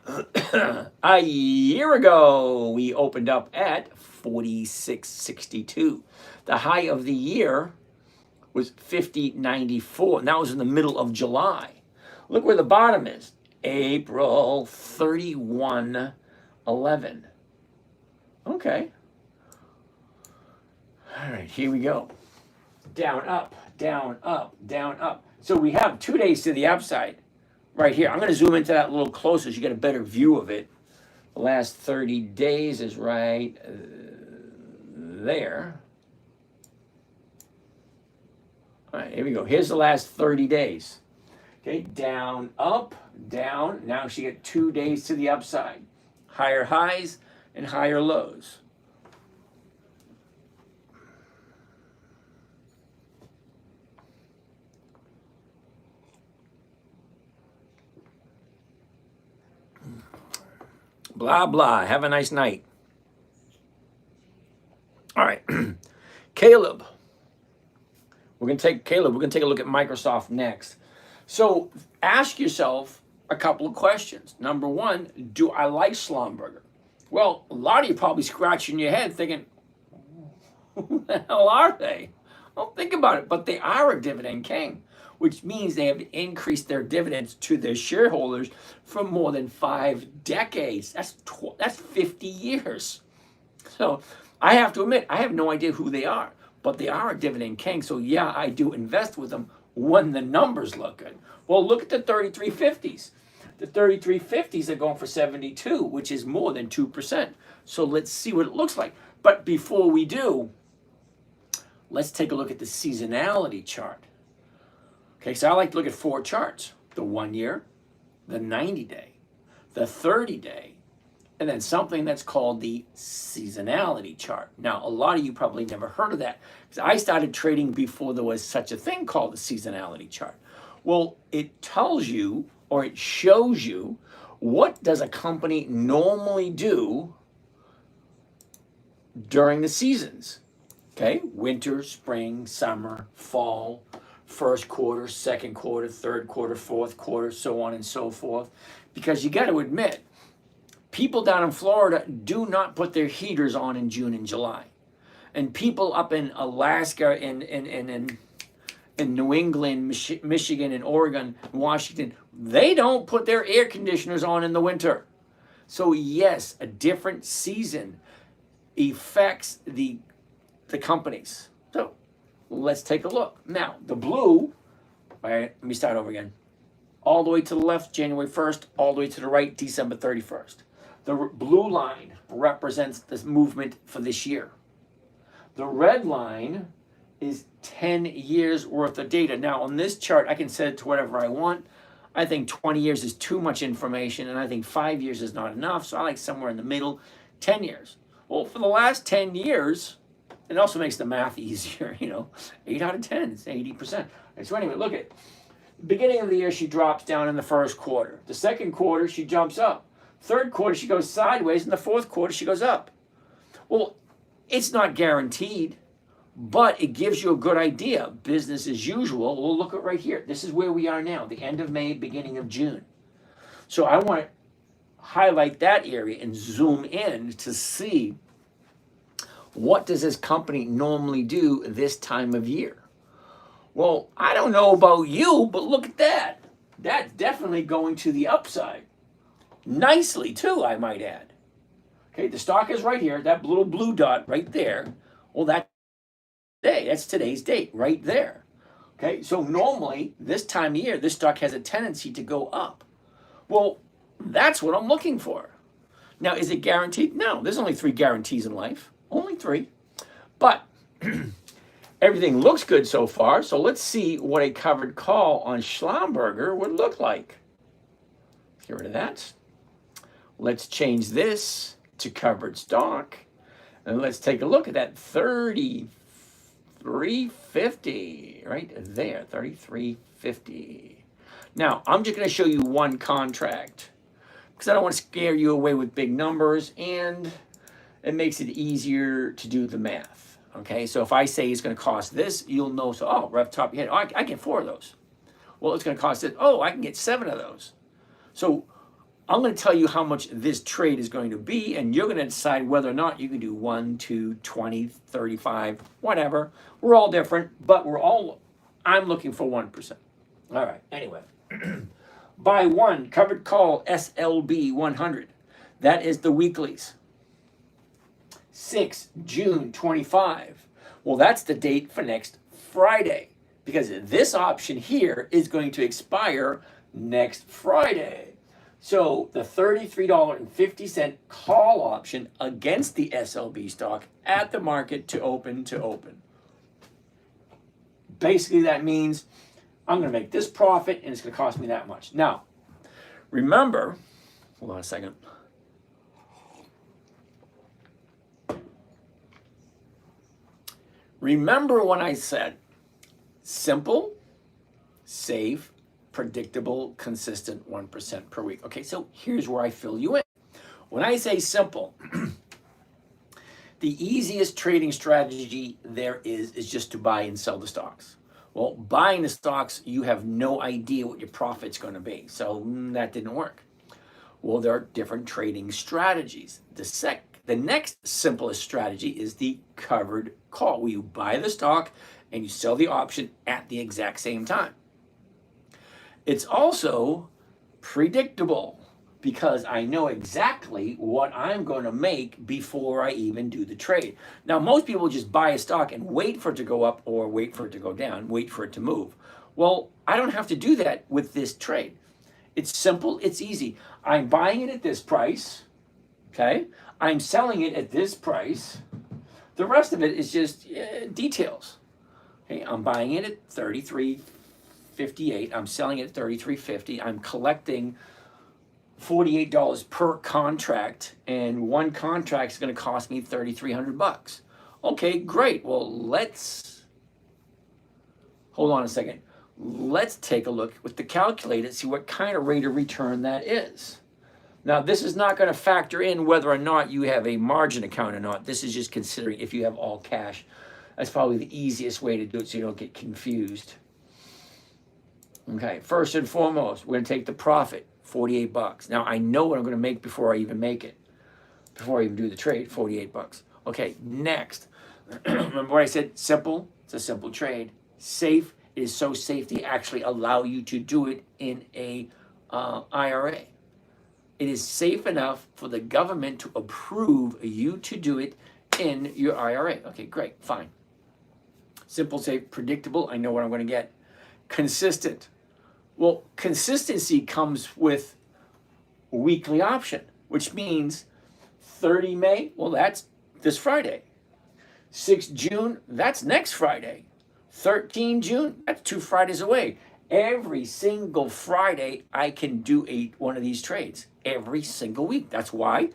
A year ago, we opened up at 46.62. The high of the year was 50.94, and that was in the middle of July. Look where the bottom is. April 31.11. Okay. All right, here we go. Down, up, down, up, down, up. So we have 2 days to the upside right here. I'm going to zoom into that a little closer so you get a better view of it. The last 30 days is right there. All right, here we go. Here's the last 30 days. Okay, down, up, down. Now she get 2 days to the upside. Higher highs and higher lows. Blah, blah. Have a nice night. All right. Caleb. We're going to take a look at Microsoft next. So ask yourself a couple of questions. Number one, do I like Schlumberger? Well, a lot of you probably scratching your head thinking, who the hell are they? Well, think about it. But they are a dividend king, which means they have increased their dividends to their shareholders for more than 5 decades. That's 50 years. So I have to admit, I have no idea who they are, but they are a dividend king. So yeah, I do invest with them when the numbers look good. Well, look at the 3350s. The 3350s are going for 72, which is more than 2%. So let's see what it looks like. But before we do, let's take a look at the seasonality chart. Okay, so I like to look at 4 charts. The 1 year, the 90-day, the 30-day, and then something that's called the seasonality chart. Now, a lot of you probably never heard of that because I started trading before there was such a thing called the seasonality chart. Well, it tells you, or it shows you, what does a company normally do during the seasons. Okay, winter, spring, summer, fall, first quarter, second quarter, third quarter, fourth quarter, so on and so forth. Because you got to admit, people down in Florida do not put their heaters on in June and July. And people up in Alaska and in New England, Michigan, and Oregon, Washington, they don't put their air conditioners on in the winter. So yes, a different season affects the companies. So let's take a look. Now, the blue, all right, let me start over again. All the way to the left, January 1st, all the way to the right, December 31st. The blue line represents this movement for this year. The red line is 10 years worth of data. Now, on this chart, I can set it to whatever I want. I think 20 years is too much information, and I think 5 years is not enough, so I like somewhere in the middle, 10 years. Well, for the last 10 years, it also makes the math easier, 8 out of 10, it's 80%. And so anyway, look at beginning of the year, she drops down in the first quarter. The second quarter, she jumps up. Third quarter, she goes sideways. In the fourth quarter, she goes up. Well, it's not guaranteed, but it gives you a good idea. Business as usual. Well, look at right here. This is where we are now, the end of May, beginning of June. So I want to highlight that area and zoom in to see what does this company normally do this time of year. Well, I don't know about you, but look at that. That's definitely going to the upside. Nicely, too, I might add. Okay, the stock is right here, that little blue dot right there. Well, that's today's date, right there. Okay, so normally, this time of year, this stock has a tendency to go up. Well, that's what I'm looking for. Now, is it guaranteed? No, there's only 3 guarantees in life. Only 3. But everything looks good so far, so let's see what a covered call on Schlumberger would look like. Get rid of that. Let's change this to covered stock, and let's take a look at that 33.50 right there, 33.50. Now, I'm just going to show you one contract because I don't want to scare you away with big numbers, and it makes it easier to do the math. Okay, so if I say it's going to cost this, you'll know. So, right off the top of your head, I get 4 of those. Well, it's going to cost it. I can get 7 of those. So I'm going to tell you how much this trade is going to be, and you're going to decide whether or not you can do 1, 2, 20, 35, whatever. We're all different, but I'm looking for 1%. All right, anyway. Buy 1, covered call SLB 100. That is the weeklies. 6 June 25. Well, that's the date for next Friday, because this option here is going to expire next Friday. So the $33.50 call option against the SLB stock at the market to open. Basically, that means I'm going to make this profit and it's going to cost me that much. Now, remember, hold on a second. Remember when I said simple, safe, predictable, consistent 1% per week. Okay, so here's where I fill you in. When I say simple, the easiest trading strategy there is just to buy and sell the stocks. Well, buying the stocks, you have no idea what your profit's going to be. So that didn't work. Well, there are different trading strategies. The next simplest strategy is the covered call, where you buy the stock and you sell the option at the exact same time. It's also predictable because I know exactly what I'm going to make before I even do the trade. Now, most people just buy a stock and wait for it to go up or wait for it to go down, wait for it to move. Well, I don't have to do that with this trade. It's simple, it's easy. I'm buying it at this price, okay? I'm selling it at this price. The rest of it is just details. Okay, I'm buying it at $33.58. I'm selling it at $33.50. I'm collecting $48 per contract, and one contract is going to cost me $3,300. Okay, great. Well, hold on a second. Let's take a look with the calculator and see what kind of rate of return that is. Now, this is not going to factor in whether or not you have a margin account or not. This is just considering if you have all cash. That's probably the easiest way to do it so you don't get confused. Okay, first and foremost, we're going to take the profit, $48. Now, I know what I'm going to make before I even make it. Before I even do the trade, $48. Okay, next, Remember what I said? Simple. It's a simple trade. Safe. It is so safe they actually allow you to do it in a IRA. It is safe enough for the government to approve you to do it in your IRA. Okay, great, fine. Simple, safe, predictable. I know what I'm going to get. Consistent. Well, consistency comes with weekly option, which means 30 May, well, that's this Friday. 6 June, that's next Friday. 13 June, that's 2 Fridays away. Every single Friday, I can do one of these trades. Every single week. That's why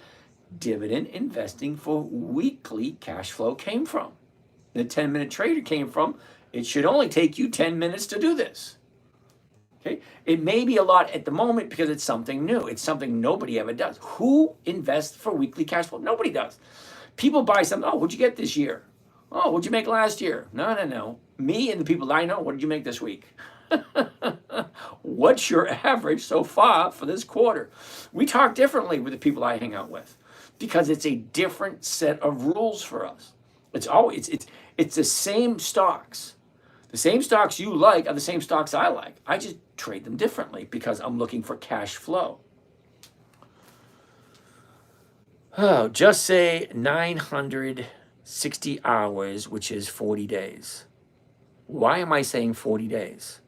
dividend investing for weekly cash flow came from. The 10-minute trader came from. It should only take you 10 minutes to do this. Okay? It may be a lot at the moment because it's something new. It's something nobody ever does. Who invests for weekly cash flow? Nobody does. People buy something. Oh, what'd you get this year? Oh, what'd you make last year? No. Me and the people I know, what did you make this week? What's your average so far for this quarter? We talk differently with the people I hang out with because it's a different set of rules for us. It's the same stocks. The same stocks you like are the same stocks I like. I just trade them differently because I'm looking for cash flow. Oh, just say 960 hours, which is 40 days. Why am I saying 40 days?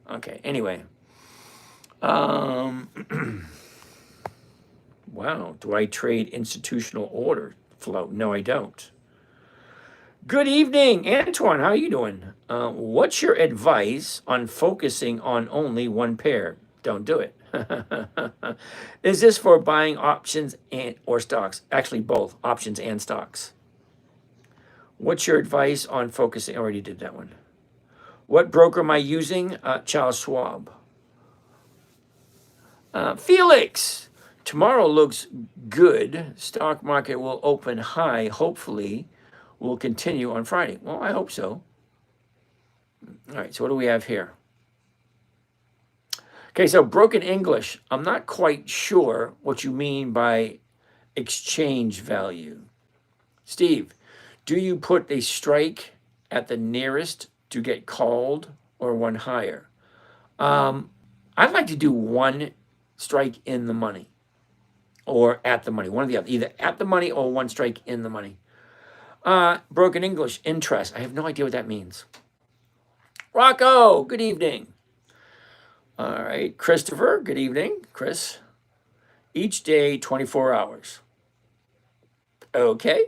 Okay, anyway. Wow, do I trade institutional order flow? No, I don't. Good evening, Antoine. How are you doing? What's your advice on focusing on only one pair? Don't do it. Is this for buying options or stocks? Actually, both options and stocks. What's your advice on focusing? I already did that one. What broker am I using? Charles Schwab. Felix, tomorrow looks good. Stock market will open high. Hopefully, will continue on Friday. Well, I hope so. All right, so what do we have here? Okay, so broken English. I'm not quite sure what you mean by exchange value. Steve, do you put a strike at the nearest to get called or one higher? I'd like to do one strike in the money or at the money, one or the other, either at the money or one strike in the money. Broken English, interest. I have no idea what that means. Rocco, good evening. All right, Christopher, good evening. Chris, each day, 24 hours. Okay.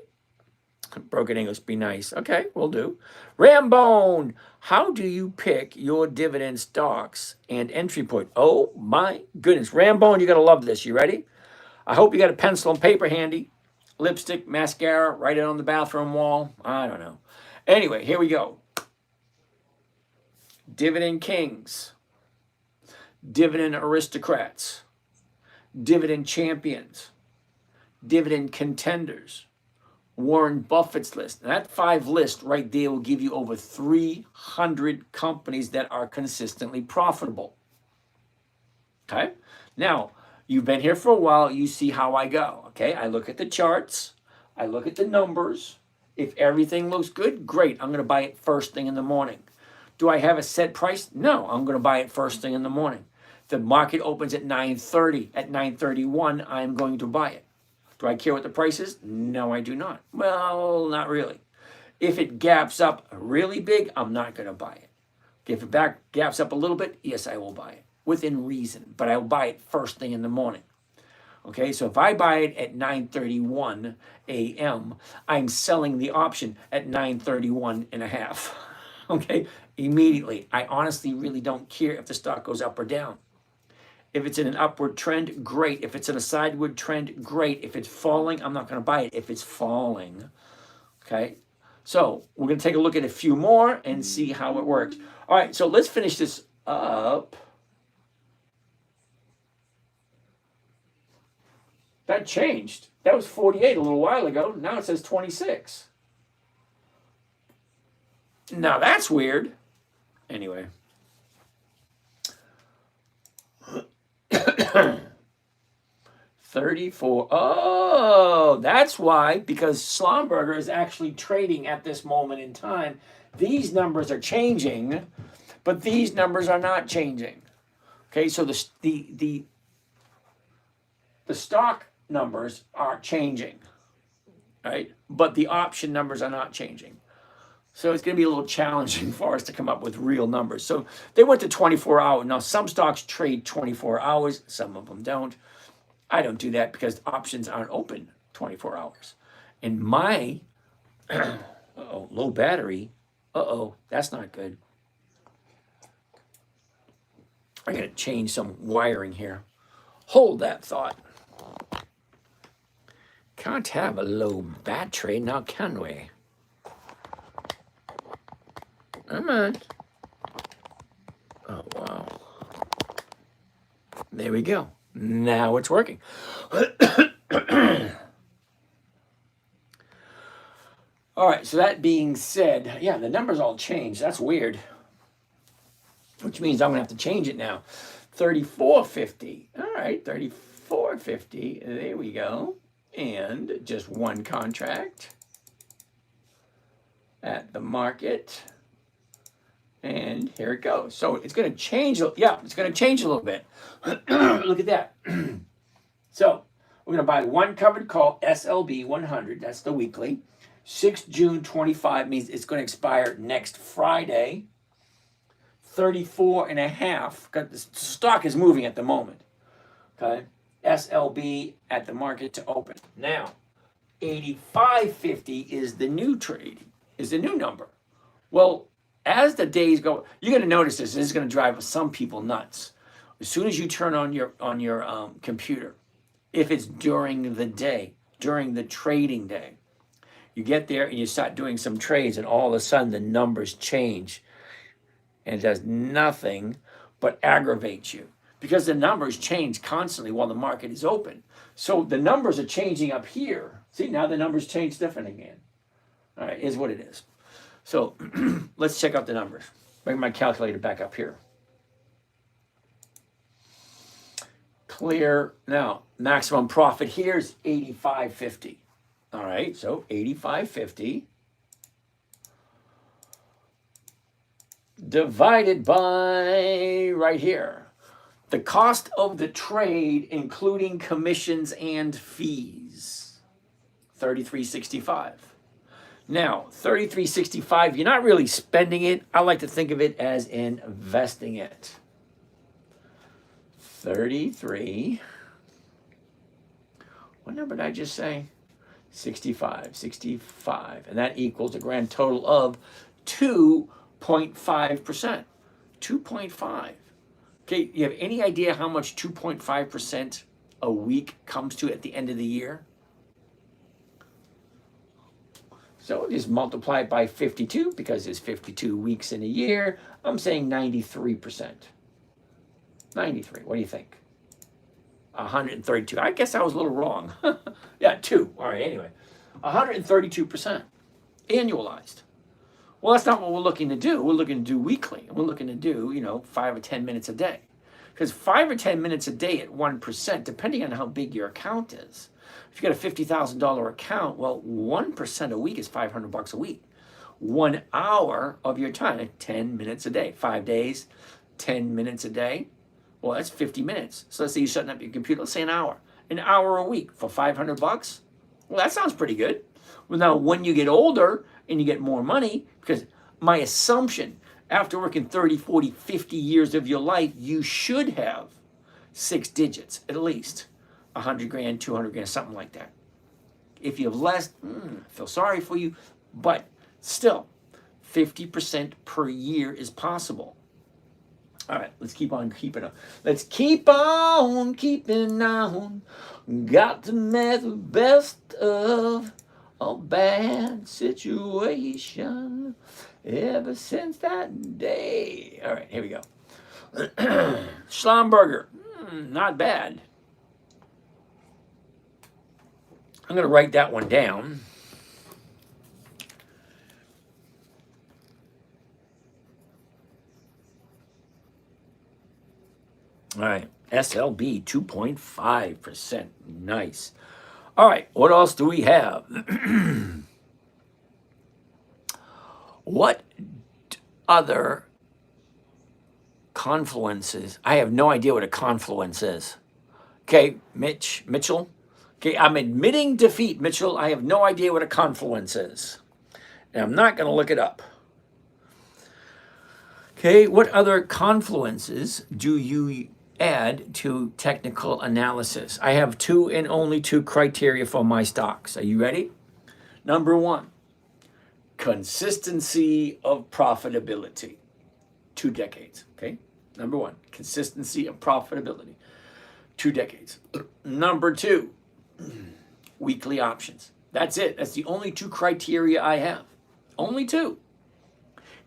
Broken English, be nice. Okay, will do. Rambone, how do you pick your dividend stocks and entry point? Oh my goodness. Rambone, you're going to love this. You ready? I hope you got a pencil and paper handy. Lipstick, mascara, write it on the bathroom wall. I don't know. Anyway, here we go. Dividend kings. Dividend aristocrats. Dividend champions. Dividend contenders. Warren Buffett's list. And that 5 list right there will give you over 300 companies that are consistently profitable. Okay? Now, you've been here for a while. You see how I go. Okay? I look at the charts. I look at the numbers. If everything looks good, great. I'm going to buy it first thing in the morning. Do I have a set price? No, I'm going to buy it first thing in the morning. The market opens at 9:30. At 9:31, I'm going to buy it. Do I care what the price is? No, I do not. Well, not really. If it gaps up really big, I'm not going to buy it. If it gaps up a little bit, yes, I will buy it. Within reason. But I will buy it first thing in the morning. Okay, so if I buy it at 9:31 a.m., I'm selling the option at 9:31 and a half. Okay, immediately. I honestly really don't care if the stock goes up or down. If it's in an upward trend, great. If it's in a sideward trend, great. If it's falling, I'm not going to buy it. If it's falling, okay? So we're going to take a look at a few more and see how it works. All right, so let's finish this up. That changed. That was 48 a little while ago. Now it says 26. Now that's weird. Anyway. 34. Oh, that's why, because Schlumberger is actually trading at this moment in time. These numbers are changing, but these numbers are not changing. Okay, so the stock numbers are changing, right? But the option numbers are not changing. So it's going to be a little challenging for us to come up with real numbers. So they went to 24 hours. Now, some stocks trade 24 hours, some of them don't. I don't do that because options aren't open 24 hours. And my low battery, that's not good. I got to change some wiring here. Hold that thought. Can't have a low battery now, can we? Come on. Oh, wow. There we go. Now it's working. All right, so that being said, yeah, the numbers all changed. That's weird. Which means I'm going to have to change it now. 34.50. All right, 34.50. There we go. And just one contract at the market. And here it goes. So it's going to change. Yeah, it's going to change a little bit. Look at that. So we're going to buy one covered call, SLB 100. That's the weekly. 6 June 25 means it's going to expire next Friday. 34 and a half. The stock is moving at the moment. Okay. SLB at the market to open. Now, 85.50 is the new trade, is the new number. Well, as the days go, you're going to notice this. This is going to drive some people nuts. As soon as you turn on your computer, if it's during the day, during the trading day, you get there and you start doing some trades, and all of a sudden the numbers change, and it does nothing but aggravate you because the numbers change constantly while the market is open. So the numbers are changing up here. See, now the numbers change different again. All right, is what it is. So let's check out the numbers. Bring my calculator back up here. Clear. Now, maximum profit here is 85.50. All right, so 85.50 divided by right here. The cost of the trade, including commissions and fees, 33.65. Now, 33.65, you're not really spending it. I like to think of it as investing it. 33. What number did I just say? 65. And that equals a grand total of 2.5%. 2.5. Okay, you have any idea how much 2.5% a week comes to at the end of the year? So just multiply it by 52 because there's 52 weeks in a year. I'm saying 93%. 93. What do you think? 132. I guess I was a little wrong. Yeah, 2. All right, anyway. 132% annualized. Well, that's not what we're looking to do. We're looking to do weekly. We're looking to do, 5 or 10 minutes a day. Because 5 or 10 minutes a day at 1%, depending on how big your account is. If you got a $50,000 account, well, 1% a week is $500 a week. 1 hour of your time, 10 minutes a day. 5 days, 10 minutes a day. Well, that's 50 minutes. So let's say you're setting up your computer. Let's say an hour. An hour a week for $500. Well, that sounds pretty good. Well, now when you get older and you get more money, because my assumption, after working 30, 40, 50 years of your life, you should have 6 digits at least. 100 grand, 200 grand, something like that. If you have less, I feel sorry for you, but still, 50% per year is possible. All right, let's keep on keeping on. Let's keep on keeping on. Got to make the best of a bad situation ever since that day. All right, here we go. Schlumberger, not bad. I'm going to write that one down. All right, SLB 2.5%. Nice. All right, what else do we have? What other confluences? I have no idea what a confluence is. Okay, Mitchell. Okay, I'm admitting defeat, Mitchell. I have no idea what a confluence is. And I'm not going to look it up. Okay, what other confluences do you add to technical analysis? I have two and only two criteria for my stocks. Are you ready? Number one, consistency of profitability. 2 decades, okay? Number one, consistency of profitability. 2 decades. Number two, weekly options. That's it. That's the only two criteria I have. Only two.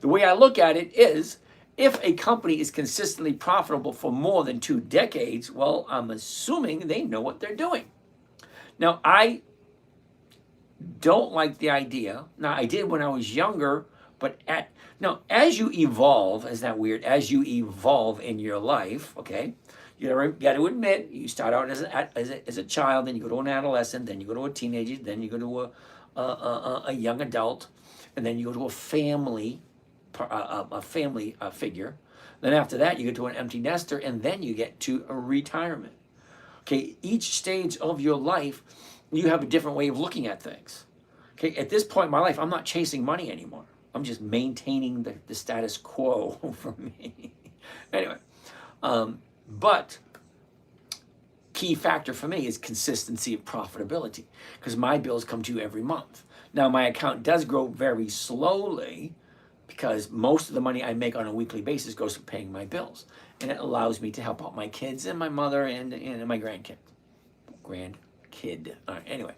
The way I look at it is, if a company is consistently profitable for more than 2 decades, well, I'm assuming they know what they're doing. Now, I don't like the idea. Now, I did when I was younger, but as you evolve, is that weird? As you evolve in your life, okay, you got to admit, you start out as a child, then you go to an adolescent, then you go to a teenager, then you go to a young adult, and then you go to a family figure. Then after that, you get to an empty nester, and then you get to a retirement. Okay, each stage of your life, you have a different way of looking at things. Okay, at this point in my life, I'm not chasing money anymore. I'm just maintaining the status quo for me. Anyway, but key factor for me is consistency of profitability, because my bills come due every month. Now, my account does grow very slowly because most of the money I make on a weekly basis goes to paying my bills. And it allows me to help out my kids and my mother and my grandkid. All right, anyway.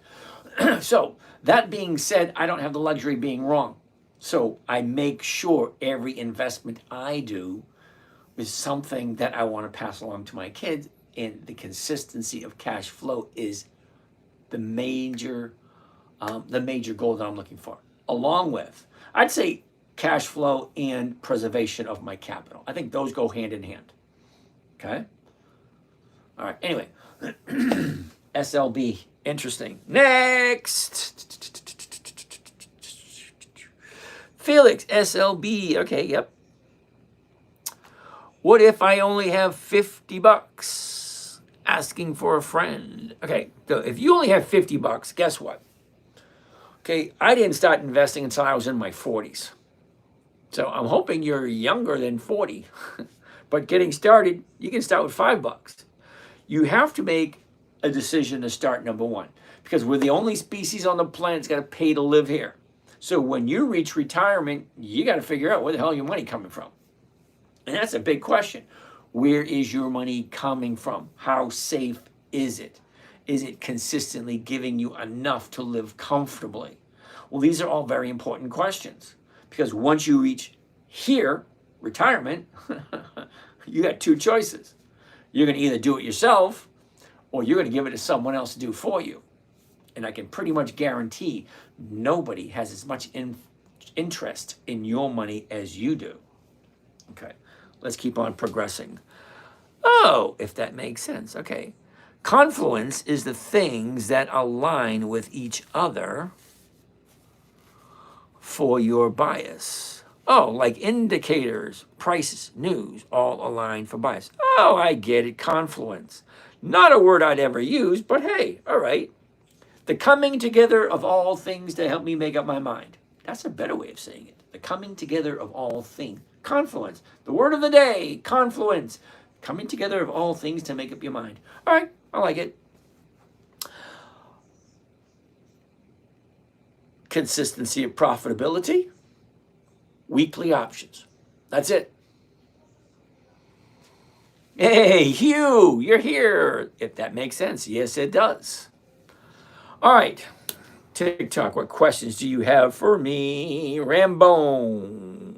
So, that being said, I don't have the luxury of being wrong. So, I make sure every investment I do is something that I want to pass along to my kids. And the consistency of cash flow is the major goal that I'm looking for. Along with, I'd say, cash flow and preservation of my capital. I think those go hand in hand. Okay? All right, anyway. SLB, interesting. Next! Felix, SLB, okay, yep. What if I only have $50? Asking for a friend. Okay, so if you only have $50, guess what? Okay, I didn't start investing until I was in my 40s. So I'm hoping you're younger than 40. But getting started, you can start with $5. You have to make a decision to start, number one, because we're the only species on the planet that's got to pay to live here. So when you reach retirement, you got to figure out where the hell your money coming from. And that's a big question. Where is your money coming from? How safe is it? Is it consistently giving you enough to live comfortably? Well, these are all very important questions, because once you reach here, retirement, you got two choices. You're going to either do it yourself, or you're going to give it to someone else to do for you. And I can pretty much guarantee nobody has as much interest in your money as you do. Okay, let's keep on progressing. Oh, if that makes sense. Okay. Confluence is the things that align with each other for your bias. Oh, like indicators, prices, news, all align for bias. Oh, I get it. Confluence. Not a word I'd ever use, but hey, all right. The coming together of all things to help me make up my mind. That's a better way of saying it. The coming together of all things. Confluence. The word of the day, confluence. Coming together of all things to make up your mind. All right, I like it. Consistency of profitability. Weekly options. That's it. Hey, Hugh, you're here. If that makes sense. Yes, it does. All right. TikTok, what questions do you have for me? Rambone.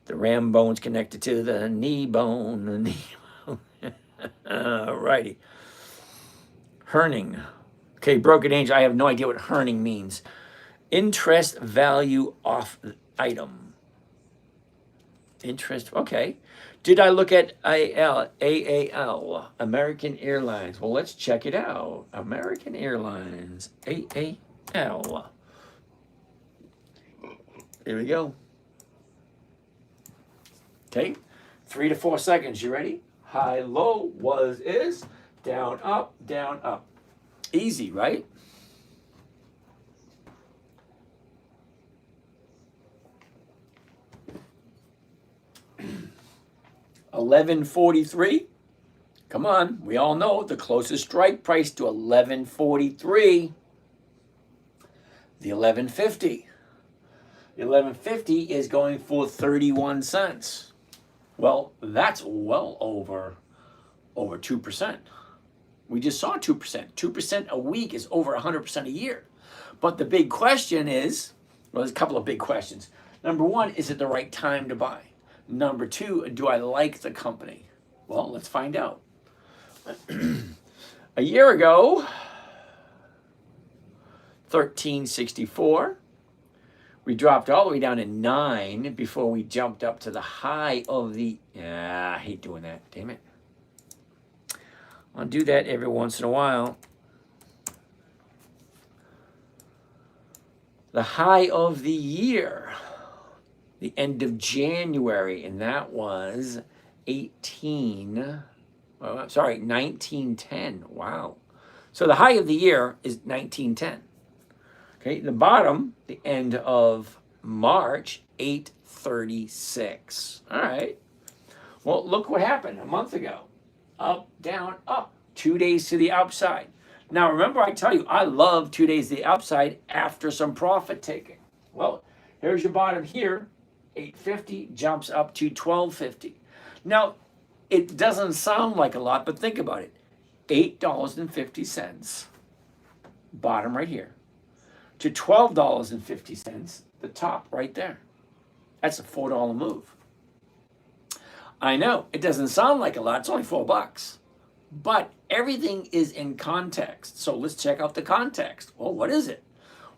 The ram bone's connected to the knee bone. The knee bone. All righty. Herning. Okay, Broken Angel, I have no idea what herning means. Interest value off item. Interest, okay. Did I look at AAL, American Airlines? Well, let's check it out. American Airlines, AAL. Here we go. Okay, 3 to 4 seconds. You ready? High, low, was, is, down, up, down, up. Easy, right? $11.43. Come on, we all know the closest strike price to $11.43. The $11.50. The $11.50 is going for 31 cents. Well, that's well over 2%. We just saw 2%. 2% a week is over 100% a year. But the big question is, well, there's a couple of big questions. Number one, is it the right time to buy? Number two, do I like the company? Well, let's find out. A year ago, 1364. We dropped all the way down to 9 before we jumped up to the high of the... I hate doing that. Damn it. I'll do that every once in a while. The high of the year, the end of January, and that was 1910. Wow. So the high of the year is 1910. Okay, the bottom, the end of March, 836. All right. Well, look what happened a month ago. Up, down, up. 2 days to the upside. Now, remember I tell you, I love 2 days to the upside after some profit taking. Well, here's your bottom here. 850 jumps up to 1250. Now, it doesn't sound like a lot, but think about it. $8.50, bottom right here, to $12.50, the top right there. That's a $4 move. I know, it doesn't sound like a lot, it's only $4. But everything is in context. So let's check out the context. Well, what is it?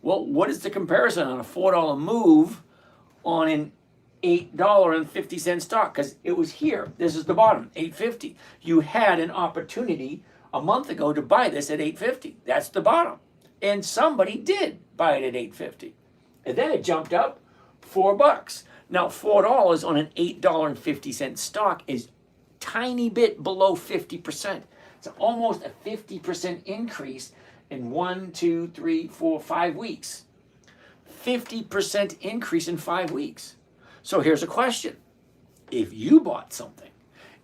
Well, what is the comparison on a $4 move on an $8.50 stock? Because it was here. This is the bottom, $8.50. You had an opportunity a month ago to buy this at $8.50. That's the bottom. And somebody did buy it at $8.50. And then it jumped up $4. Now, $4 on an $8.50 stock is tiny bit below 50%. It's almost a 50% increase in 1, 2, 3, 4, 5 weeks. 50% increase in 5 weeks. So here's a question. If you bought something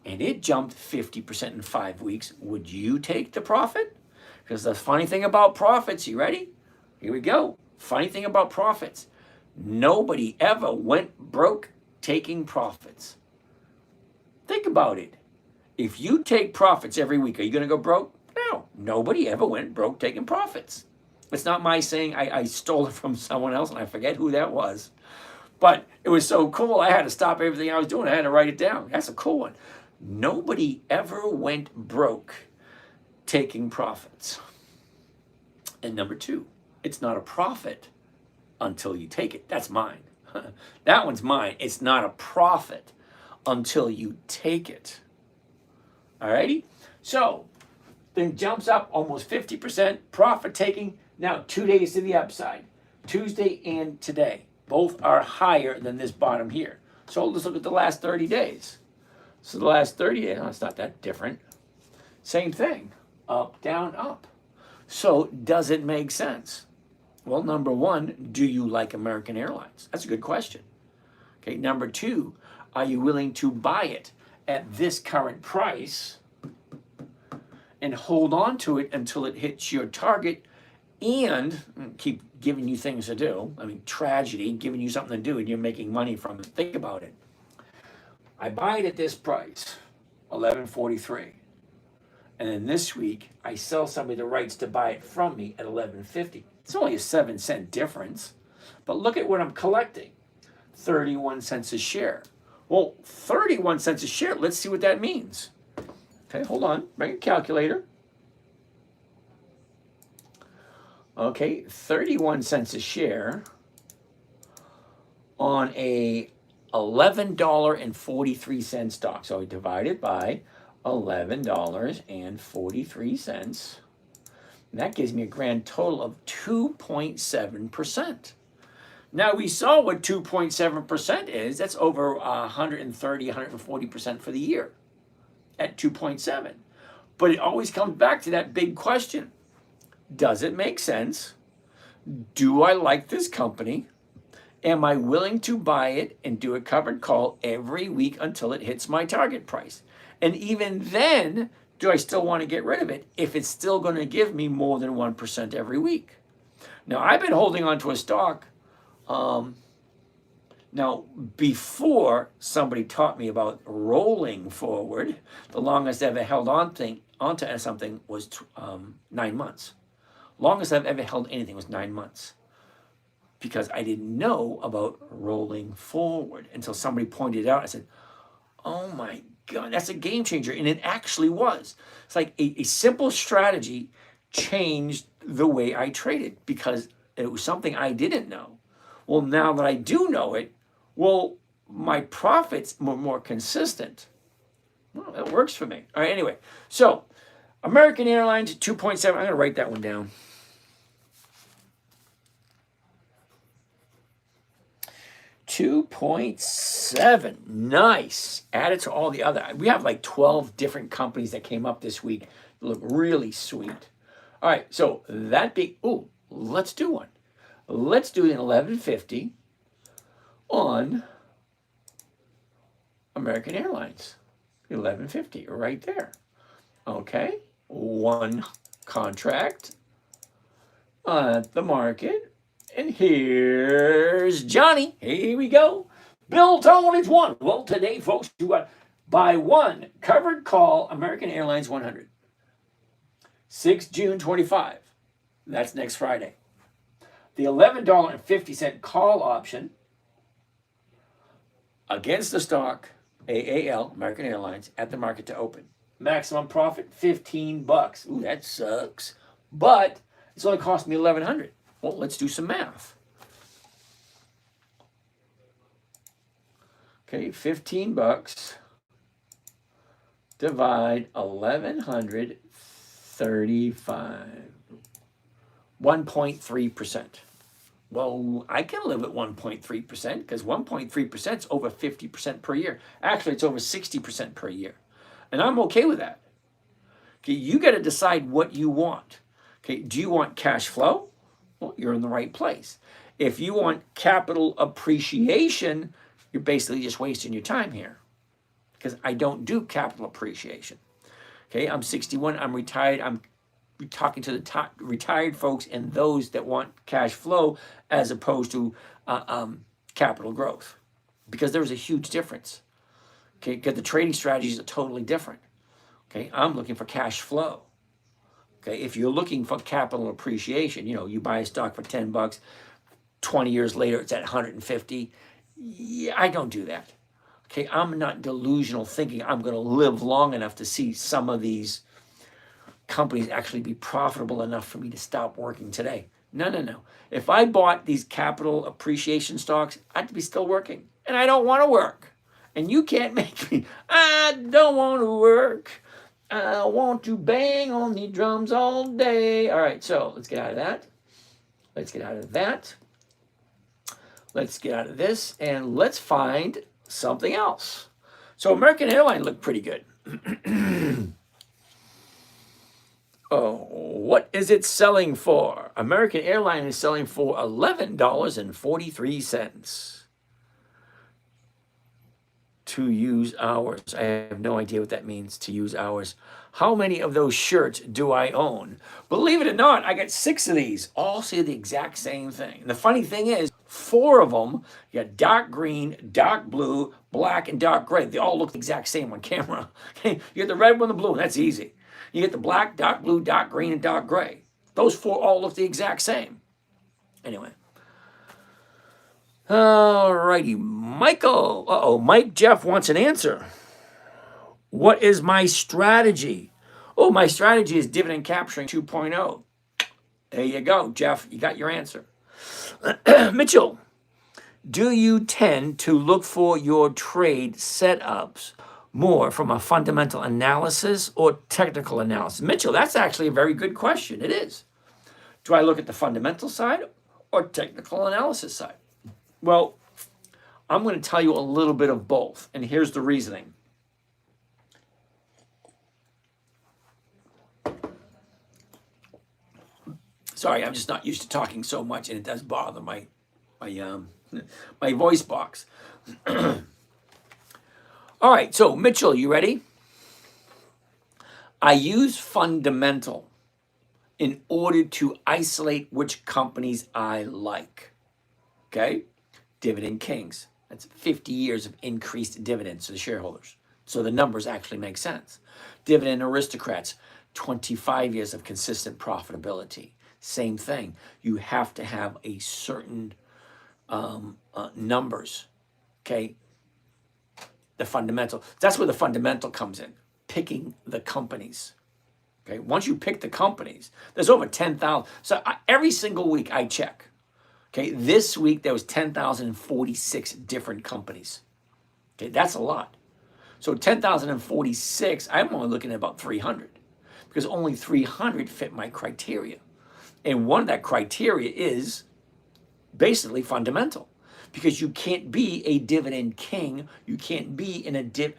and it jumped 50% in 5 weeks, would you take the profit? Because the funny thing about profits, you ready? Here we go. Funny thing about profits. Nobody ever went broke taking profits. Think about it. If you take profits every week, are you going to go broke? No. Nobody ever went broke taking profits. It's not my saying. I stole it from someone else, and I forget who that was. But it was so cool, I had to stop everything I was doing. I had to write it down. That's a cool one. Nobody ever went broke taking profits. And number two, it's not a profit until you take it. That's mine. That one's mine. It's not a profit until you take it. Alrighty? So, then jumps up almost 50%, profit taking, now 2 days to the upside. Tuesday and today. Both are higher than this bottom here. So let's look at the last 30 days. So the last 30 days, it's not that different. Same thing. Up, down, up. So does it make sense? Well, number one, do you like American Airlines? That's a good question. Okay, number two, are you willing to buy it at this current price and hold on to it until it hits your target and keep giving you things to do? I mean, tragedy, giving you something to do and you're making money from it. Think about it. I buy it at this price, $11.43. And then this week, I sell somebody the rights to buy it from me at $11.50. It's only a 7-cent difference. But look at what I'm collecting. 31 cents a share. Well, 31 cents a share, let's see what that means. Okay, hold on. Bring a calculator. Okay, 31 cents a share on a $11.43 stock. So I divide it by $11.43. And that gives me a grand total of 2.7%. Now we saw what 2.7% is. That's over 130, 140% for the year at 2.7. But it always comes back to that big question. Does it make sense? Do I like this company? Am I willing to buy it and do a covered call every week until it hits my target price? And even then, do I still want to get rid of it if it's still going to give me more than 1% every week? Now, I've been holding on to a stock. Now, before somebody taught me about rolling forward, the longest I've ever held onto something was 9 months. Longest I've ever held anything was 9 months. Because I didn't know about rolling forward until somebody pointed it out. I said, oh my God, that's a game changer. And it actually was. It's like a simple strategy changed the way I traded because it was something I didn't know. Well, now that I do know it, well, my profits were more consistent. Well, that works for me. All right, anyway. So, American Airlines, 2.7. I'm going to write that one down. 2.7. Nice. Added to all the other. We have like 12 different companies that came up this week. They look really sweet. All right, so that big. Oh, let's do one. Let's do an 1150 on American Airlines. 1150 right there. Okay, one contract at the market. And here's Johnny. Here we go. Bill Tony's one. Well, today, folks, you got buy one covered call American Airlines 100. 6 June 25. That's next Friday. The $11.50 call option against the stock AAL, American Airlines, at the market to open. Maximum profit, $15. Ooh, that sucks. But it's only cost me $1,100. Well, let's do some math. Okay, $15 divide 1,135. 1.3%. Well, I can live at 1.3% because 1.3% is over 50% per year. Actually, it's over 60% per year. And I'm okay with that. Okay, you got to decide what you want. Okay, do you want cash flow? Well, you're in the right place. If you want capital appreciation, you're basically just wasting your time here because I don't do capital appreciation. Okay, I'm 61, I'm retired, I'm talking to the retired folks and those that want cash flow as opposed to capital growth because there's a huge difference. Okay, because the trading strategies are totally different. Okay, I'm looking for cash flow. Okay, if you're looking for capital appreciation, you buy a stock for $10, 20 years later it's at 150. Yeah, I don't do that. Okay, I'm not delusional thinking I'm going to live long enough to see some of these companies actually be profitable enough for me to stop working today. No. If I bought these capital appreciation stocks, I'd be still working. And I don't want to work. And you can't make me. I don't want to work. I want to bang on the drums all day. All right, so let's get out of that. Let's get out of that. Let's get out of this. And let's find something else. So American Airlines looked pretty good. Oh, what is it selling for? American Airlines is selling for $11.43. To use hours. I have no idea what that means, to use hours. How many of those shirts do I own? Believe it or not, I got 6 of these. All say the exact same thing. And the funny thing is, 4 of them, you got dark green, dark blue, black, and dark gray. They all look the exact same on camera. Okay, you get the red one, the blue one. That's easy. You get the black, dark blue, dark green, and dark gray. Those 4 all look the exact same. Anyway. All righty, Michael. Mike Jeff wants an answer. What is my strategy? Oh, my strategy is dividend capturing 2.0. There you go, Jeff. You got your answer. Mitchell, Do you tend to look for your trade setups more from a fundamental analysis or technical analysis? Mitchell, that's actually a very good question. It is. Do I look at the fundamental side or technical analysis side? Well, I'm going to tell you a little bit of both, and here's the reasoning. Sorry, I'm just not used to talking so much, and it does bother my voice box. All right, so Mitchell, you ready? I use fundamental in order to isolate which companies I like. Okay? Dividend kings. That's 50 years of increased dividends to the shareholders. So the numbers actually make sense. Dividend aristocrats, 25 years of consistent profitability. Same thing. You have to have a certain numbers. Okay? The fundamental. That's where the fundamental comes in. Picking the companies. Okay? Once you pick the companies, there's over 10,000. So every single week I check. Okay, this week there was 10,046 different companies. Okay, that's a lot. So 10,046, I'm only looking at about 300 because only 300 fit my criteria. And one of that criteria is basically fundamental because you can't be a dividend king, you can't be a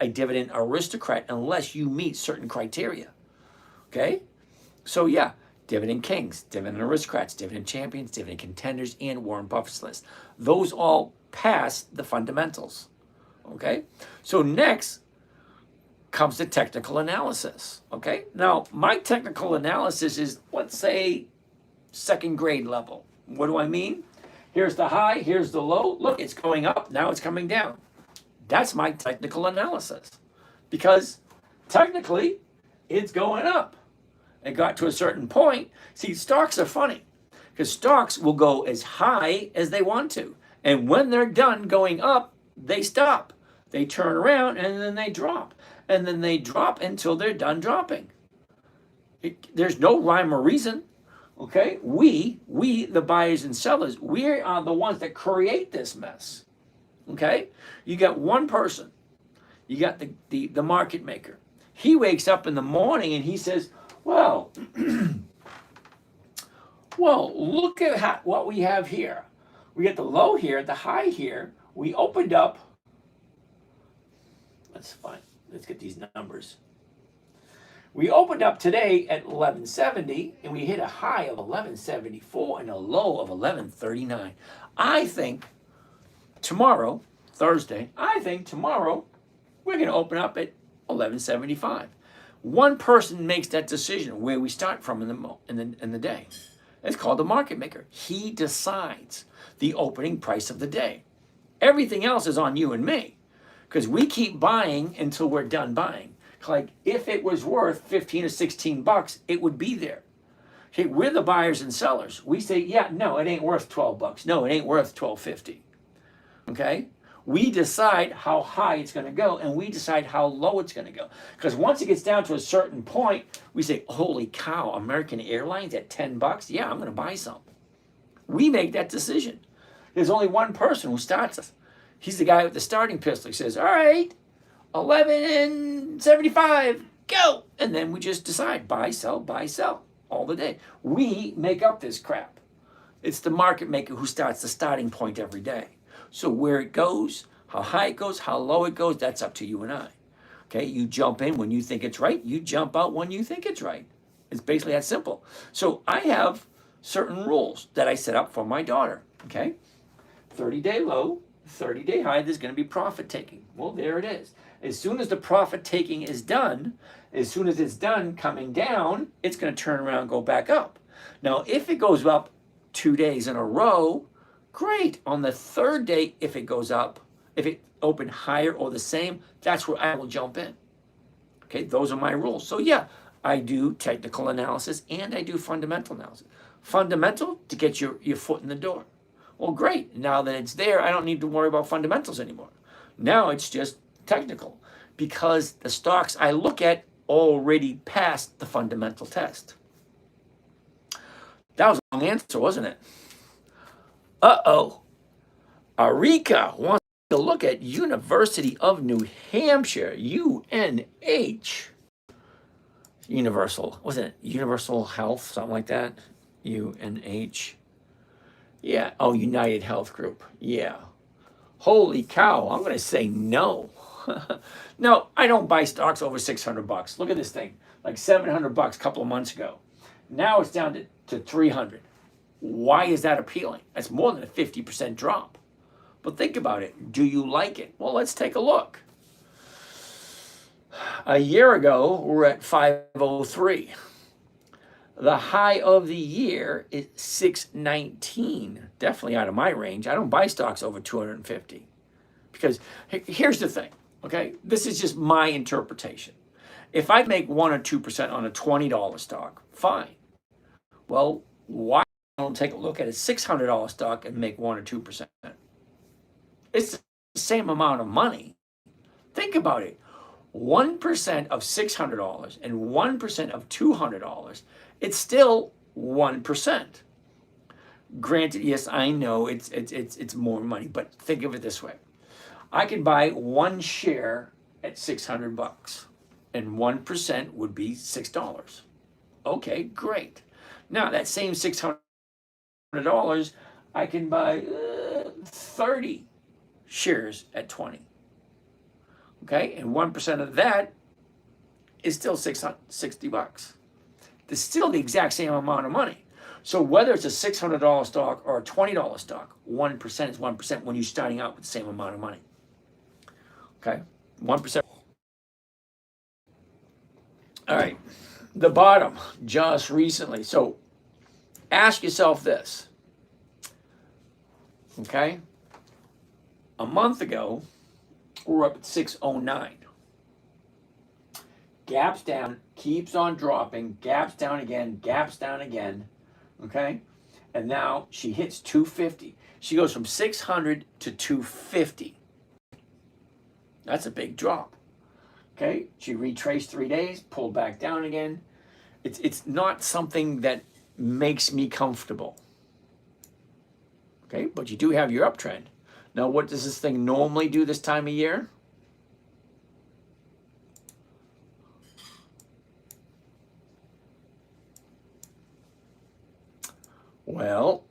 dividend aristocrat unless you meet certain criteria. Okay? So yeah, dividend kings, dividend aristocrats, dividend champions, dividend contenders, and Warren Buffett's list. Those all pass the fundamentals. Okay? So next comes the technical analysis. Okay? Now, my technical analysis is, let's say, second grade level. What do I mean? Here's the high, here's the low. Look, it's going up, now it's coming down. That's my technical analysis. Because technically, it's going up. It got to a certain point. See, stocks are funny because stocks will go as high as they want to. And when they're done going up, they stop. They turn around and then they drop. And then they drop until they're done dropping. There's no rhyme or reason. Okay? We, the buyers and sellers, we are the ones that create this mess. Okay? You got one person. You got the market maker. He wakes up in the morning and he says, well, look at what we have here. We got the low here, the high here. We opened up. Let's get these numbers. We opened up today at 1170, and we hit a high of 1174 and a low of 1139. I think tomorrow, Thursday, we're going to open up at 1175. One person makes that decision where we start from in the day. It's called the market maker. He decides the opening price of the day. Everything else is on you and me because we keep buying until we're done buying. Like if it was worth 15 or 16 bucks, it would be there. Okay, we're the buyers and sellers. We say, yeah, no, it ain't worth 12 bucks. No, it ain't worth 12.50. Okay? We decide how high it's going to go, and we decide how low it's going to go. Because once it gets down to a certain point, we say, holy cow, American Airlines at 10 bucks? Yeah, I'm going to buy some. We make that decision. There's only one person who starts us. He's the guy with the starting pistol. He says, all right, 11.75, go. And then we just decide, buy, sell, all the day. We make up this crap. It's the market maker who starts the starting point every day. So where it goes, how high it goes, how low it goes, that's up to you and I. Okay, you jump in when you think it's right. You jump out when you think it's right. It's basically that simple. So I have certain rules that I set up for my daughter. Okay, 30-day low, 30-day high, there's going to be profit taking. Well, there it is. As soon as the profit taking is done, as soon as it's done coming down, it's going to turn around and go back up. Now, if it goes up 2 days in a row, great. On the third day, if it goes up, if it opened higher or the same, that's where I will jump in. Okay, those are my rules. So yeah, I do technical analysis and I do fundamental analysis. Fundamental to get your foot in the door. Well, great. Now that it's there, I don't need to worry about fundamentals anymore. Now it's just technical because the stocks I look at already passed the fundamental test. That was a long answer, wasn't it? Uh-oh. Arika wants to look at University of New Hampshire, UNH. Universal, wasn't it Universal Health, something like that? UNH. Yeah, oh, United Health Group. Yeah. Holy cow, I'm going to say no. No, I don't buy stocks over 600 bucks. Look at this thing, like 700 bucks a couple of months ago. Now it's down to 300. Why is that appealing? That's more than a 50% drop. But think about it. Do you like it? Well, let's take a look. A year ago, we're at 503. The high of the year is 619. Definitely out of my range. I don't buy stocks over 250. Because here's the thing, okay? This is just my interpretation. If I make 1 or 2% on a $20 stock, fine. Well, why don't take a look at a $600 stock and make 1 or 2%? It's the same amount of money. Think about it. 1% of $600 and 1% of $200, it's still 1%. Granted, yes, I know it's more money, but think of it this way. I could buy 1 share at 600 bucks, and 1% would be $6. Okay, great. Now that same $600, I can buy 30 shares at 20. Okay, and 1% of that is still 60 bucks. It's still the exact same amount of money. So whether it's a $600 stock or a $20 stock, 1% is 1% when you're starting out with the same amount of money. Okay, 1%. All right, the bottom just recently. So ask yourself this. Okay, a month ago, we're up at 609. Gaps down, keeps on dropping, gaps down again, okay? And now she hits 250. She goes from 600 to 250. That's a big drop, okay? She retraced 3 days, pulled back down again. It's not something that makes me comfortable, okay? But you do have your uptrend. Now, what does this thing normally do this time of year? Well,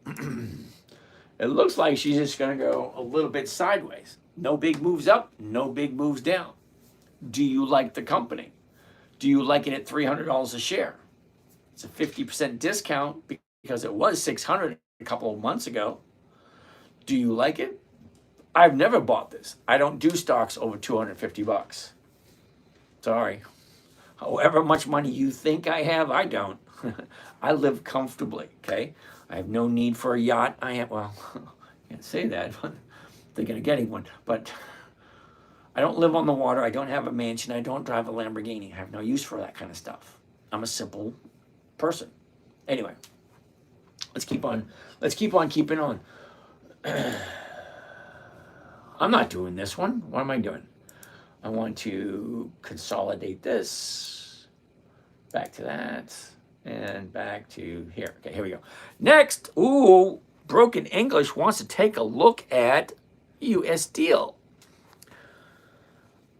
it looks like she's just going to go a little bit sideways. No big moves up, no big moves down. Do you like the company? Do you like it at $300 a share? It's a 50% discount because it was $600 a couple of months ago. Do you like it? I've never bought this. I don't do stocks over 250 bucks. Sorry. However much money you think I have, I don't. I live comfortably, okay? I have no need for a yacht. I have, well, I can't say that, but thinking of getting one. But I don't live on the water. I don't have a mansion. I don't drive a Lamborghini. I have no use for that kind of stuff. I'm a simple person. Anyway, let's keep on keeping on. I'm not doing this one. What am I doing? I want to consolidate this. Back to that. And back to here. Okay, here we go. Next, Broken English wants to take a look at US Steel.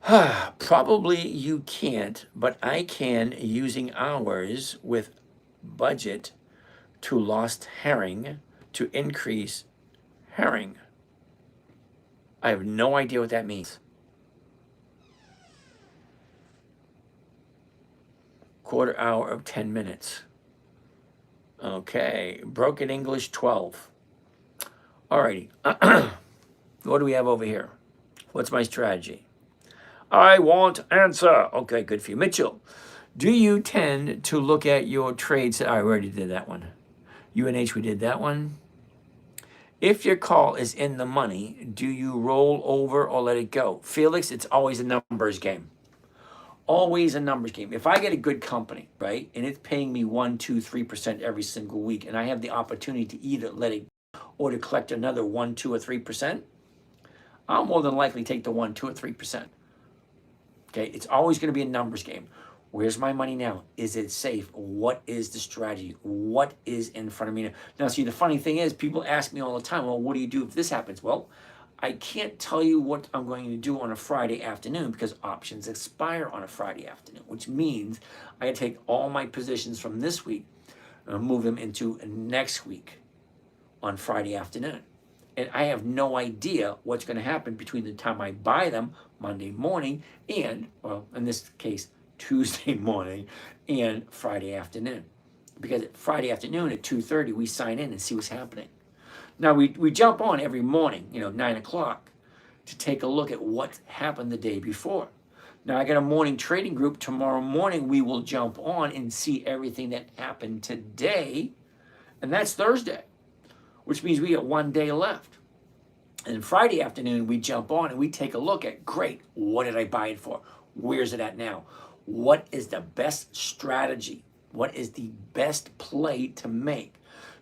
Probably you can't, but I can using hours with budget to lost herring to increase herring. I have no idea what that means. Quarter hour of 10 minutes. Okay, Broken English 12. Alrighty. What do we have over here? What's my strategy? I want answer. Okay, good for you. Mitchell, do you tend to look at your trades? I already did that one. UNH, we did that one. If your call is in the money, do you roll over or let it go? Felix, it's always a numbers game. Always a numbers game. If I get a good company, right, and it's paying me 1%, 2%, 3% every single week, and I have the opportunity to either let it go or to collect another 1%, 2%, or 3%, I'll more than likely take the 1%, 2%, or 3%. Okay, it's always going to be a numbers game. Where's my money now? Is it safe? What is the strategy? What is in front of me now? Now, see, the funny thing is, people ask me all the time, well, what do you do if this happens? Well, I can't tell you what I'm going to do on a Friday afternoon because options expire on a Friday afternoon, which means I gotta take all my positions from this week and move them into next week on Friday afternoon. And I have no idea what's going to happen between the time I buy them Monday morning and, well, in this case, Tuesday morning and Friday afternoon. Because Friday afternoon at 2:30, we sign in and see what's happening. Now, we jump on every morning, 9 o'clock, to take a look at what happened the day before. Now, I got a morning trading group. Tomorrow morning, we will jump on and see everything that happened today. And that's Thursday, which means we got 1 day left. And Friday afternoon, we jump on and we take a look at, great, what did I buy it for? Where's it at now? What is the best strategy? What is the best play to make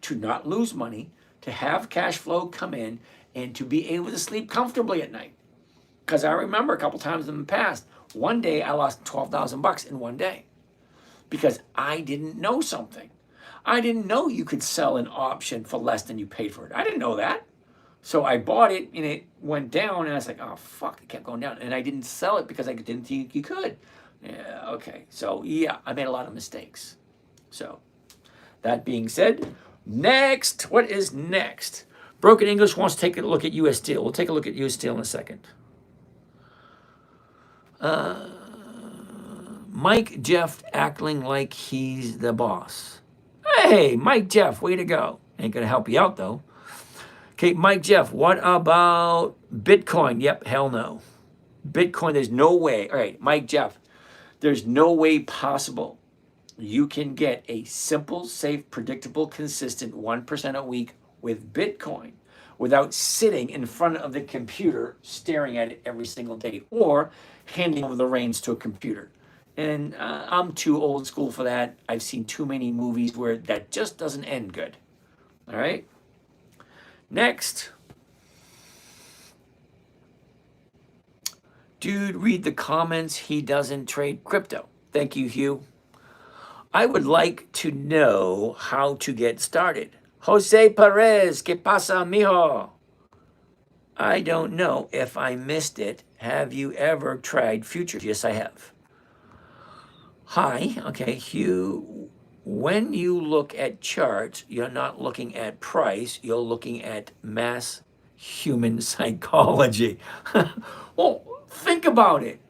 to not lose money, to have cash flow come in, and to be able to sleep comfortably at night? Because I remember a couple times in the past, one day I lost $12,000 in 1 day because I didn't know something. I didn't know you could sell an option for less than you paid for it. I didn't know that. So I bought it and it went down and I was like, oh, fuck, it kept going down. And I didn't sell it because I didn't think you could. Yeah, okay. So yeah, I made a lot of mistakes. So that being said, next, what is next? Broken English wants to take a look at US Steel. We'll take a look at US Steel in a second. Mike Jeff acting like he's the boss. Hey, Mike Jeff, way to go. Ain't gonna help you out though. Okay, Mike Jeff, what about Bitcoin? Yep, hell no. Bitcoin, there's no way. All right, Mike Jeff, there's no way possible you can get a simple, safe, predictable, consistent 1% a week with Bitcoin without sitting in front of the computer staring at it every single day or handing over the reins to a computer. And I'm too old school for that. I've seen too many movies where that just doesn't end good. All right? Next. Dude, read the comments. He doesn't trade crypto. Thank you, Hugh. I would like to know how to get started. Jose Perez, ¿qué pasa, mijo? I don't know if I missed it. Have you ever tried futures? Yes, I have. Hi, okay, Hugh. When you look at charts, you're not looking at price, you're looking at mass human psychology. Well, think about it.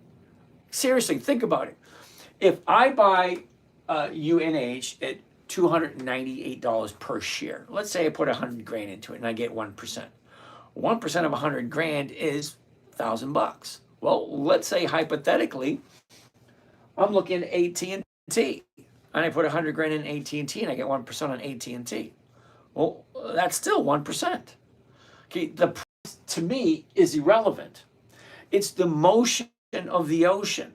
Seriously, think about it. If I buy UNH at $298 per share, let's say I put 100 grand into it and I get 1%. 1% of 100 grand is $1,000. Well, let's say hypothetically, I'm looking at AT&T. And I put 100 grand in AT&T and I get 1% on AT&T. Well, that's still 1%. Okay, the price to me is irrelevant. It's the motion of the ocean.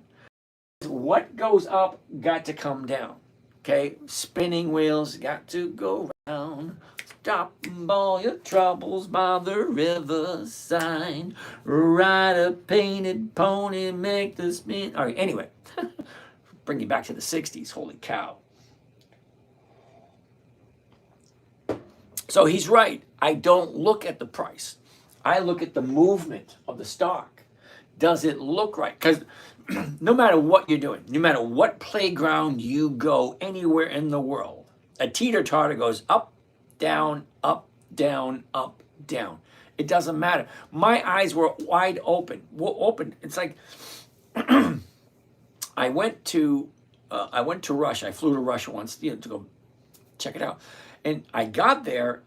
What goes up got to come down. Okay, spinning wheels got to go round. Stop all your troubles by the riverside. Ride a painted pony, make the spin. All right, anyway. Bring you back to the 60s. Holy cow. So he's right. I don't look at the price. I look at the movement of the stock. Does it look right? Because no matter what you're doing, no matter what playground you go anywhere in the world, a teeter-totter goes up, down, up, down, up, down. It doesn't matter. My eyes were wide open. It's like I went to Russia. I flew to Russia once, to go check it out. And I got there,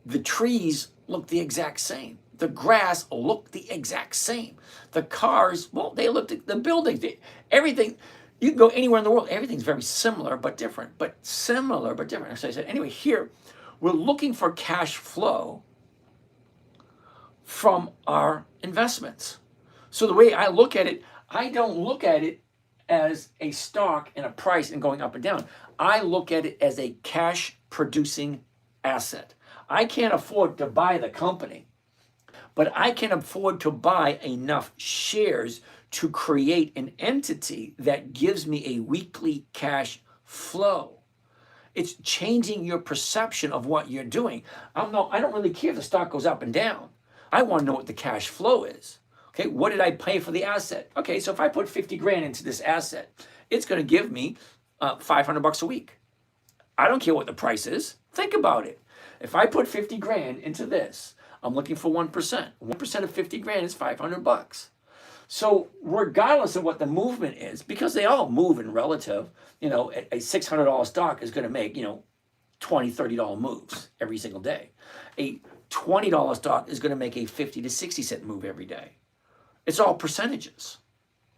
the trees looked the exact same. The grass looked the exact same. The cars, well, they looked at the buildings, everything. You can go anywhere in the world. Everything's very similar but different. So I said, anyway, here, we're looking for cash flow from our investments. So the way I look at it, I don't look at it as a stock and a price and going up and down. I look at it as a cash producing asset. I can't afford to buy the company, but I can afford to buy enough shares to create an entity that gives me a weekly cash flow. It's changing your perception of what you're doing. I don't really care if the stock goes up and down. I want to know what the cash flow is. Okay, what did I pay for the asset? Okay, so if I put 50 grand into this asset, it's going to give me $500 a week. I don't care what the price is. Think about it. If I put 50 grand into this, I'm looking for 1%. 1% of 50 grand is $500. So regardless of what the movement is, because they all move in relative, a $600 stock is going to make, $20, $30 moves every single day. A $20 stock is going to make a 50 to 60 cent move every day. It's all percentages.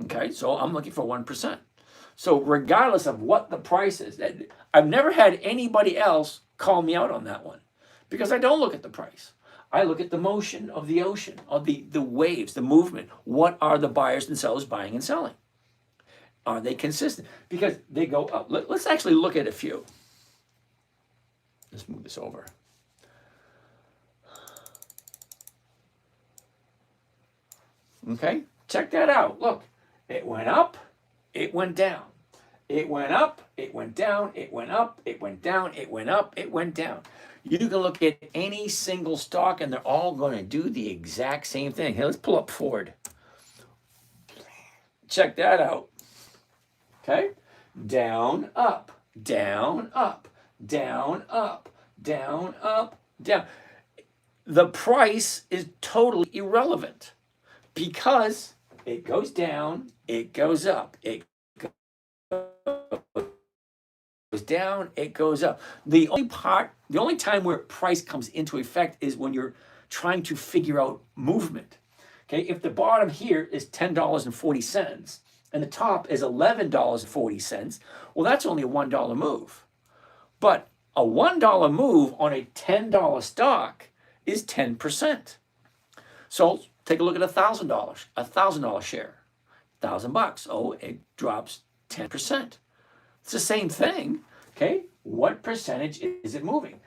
Okay, so I'm looking for 1%. So regardless of what the price is, I've never had anybody else call me out on that one because I don't look at the price. I look at the motion of the ocean, of the waves, the movement. What are the buyers and sellers buying and selling? Are they consistent? Because they go up. Let's actually look at a few. Let's move this over. Okay, check that out. Look, it went up, it went down. It went up, it went down, it went up, it went down, it went up, it went down. You can look at any single stock and they're all going to do the exact same thing. Hey, let's pull up Ford. Check that out. Okay, down, up, down, up, down, up, down, up, down. The price is totally irrelevant because it goes down, it goes up, it goes down, it goes up. The only time where price comes into effect is when you're trying to figure out movement. Okay, if the bottom here is $10.40 and the top is $11.40, well, that's only a $1 move. But a $1 move on a $10 stock is 10%. So take a look at $1,000, $1,000 share, $1,000. Oh, it drops 10%. It's the same thing. Okay, what percentage is it moving?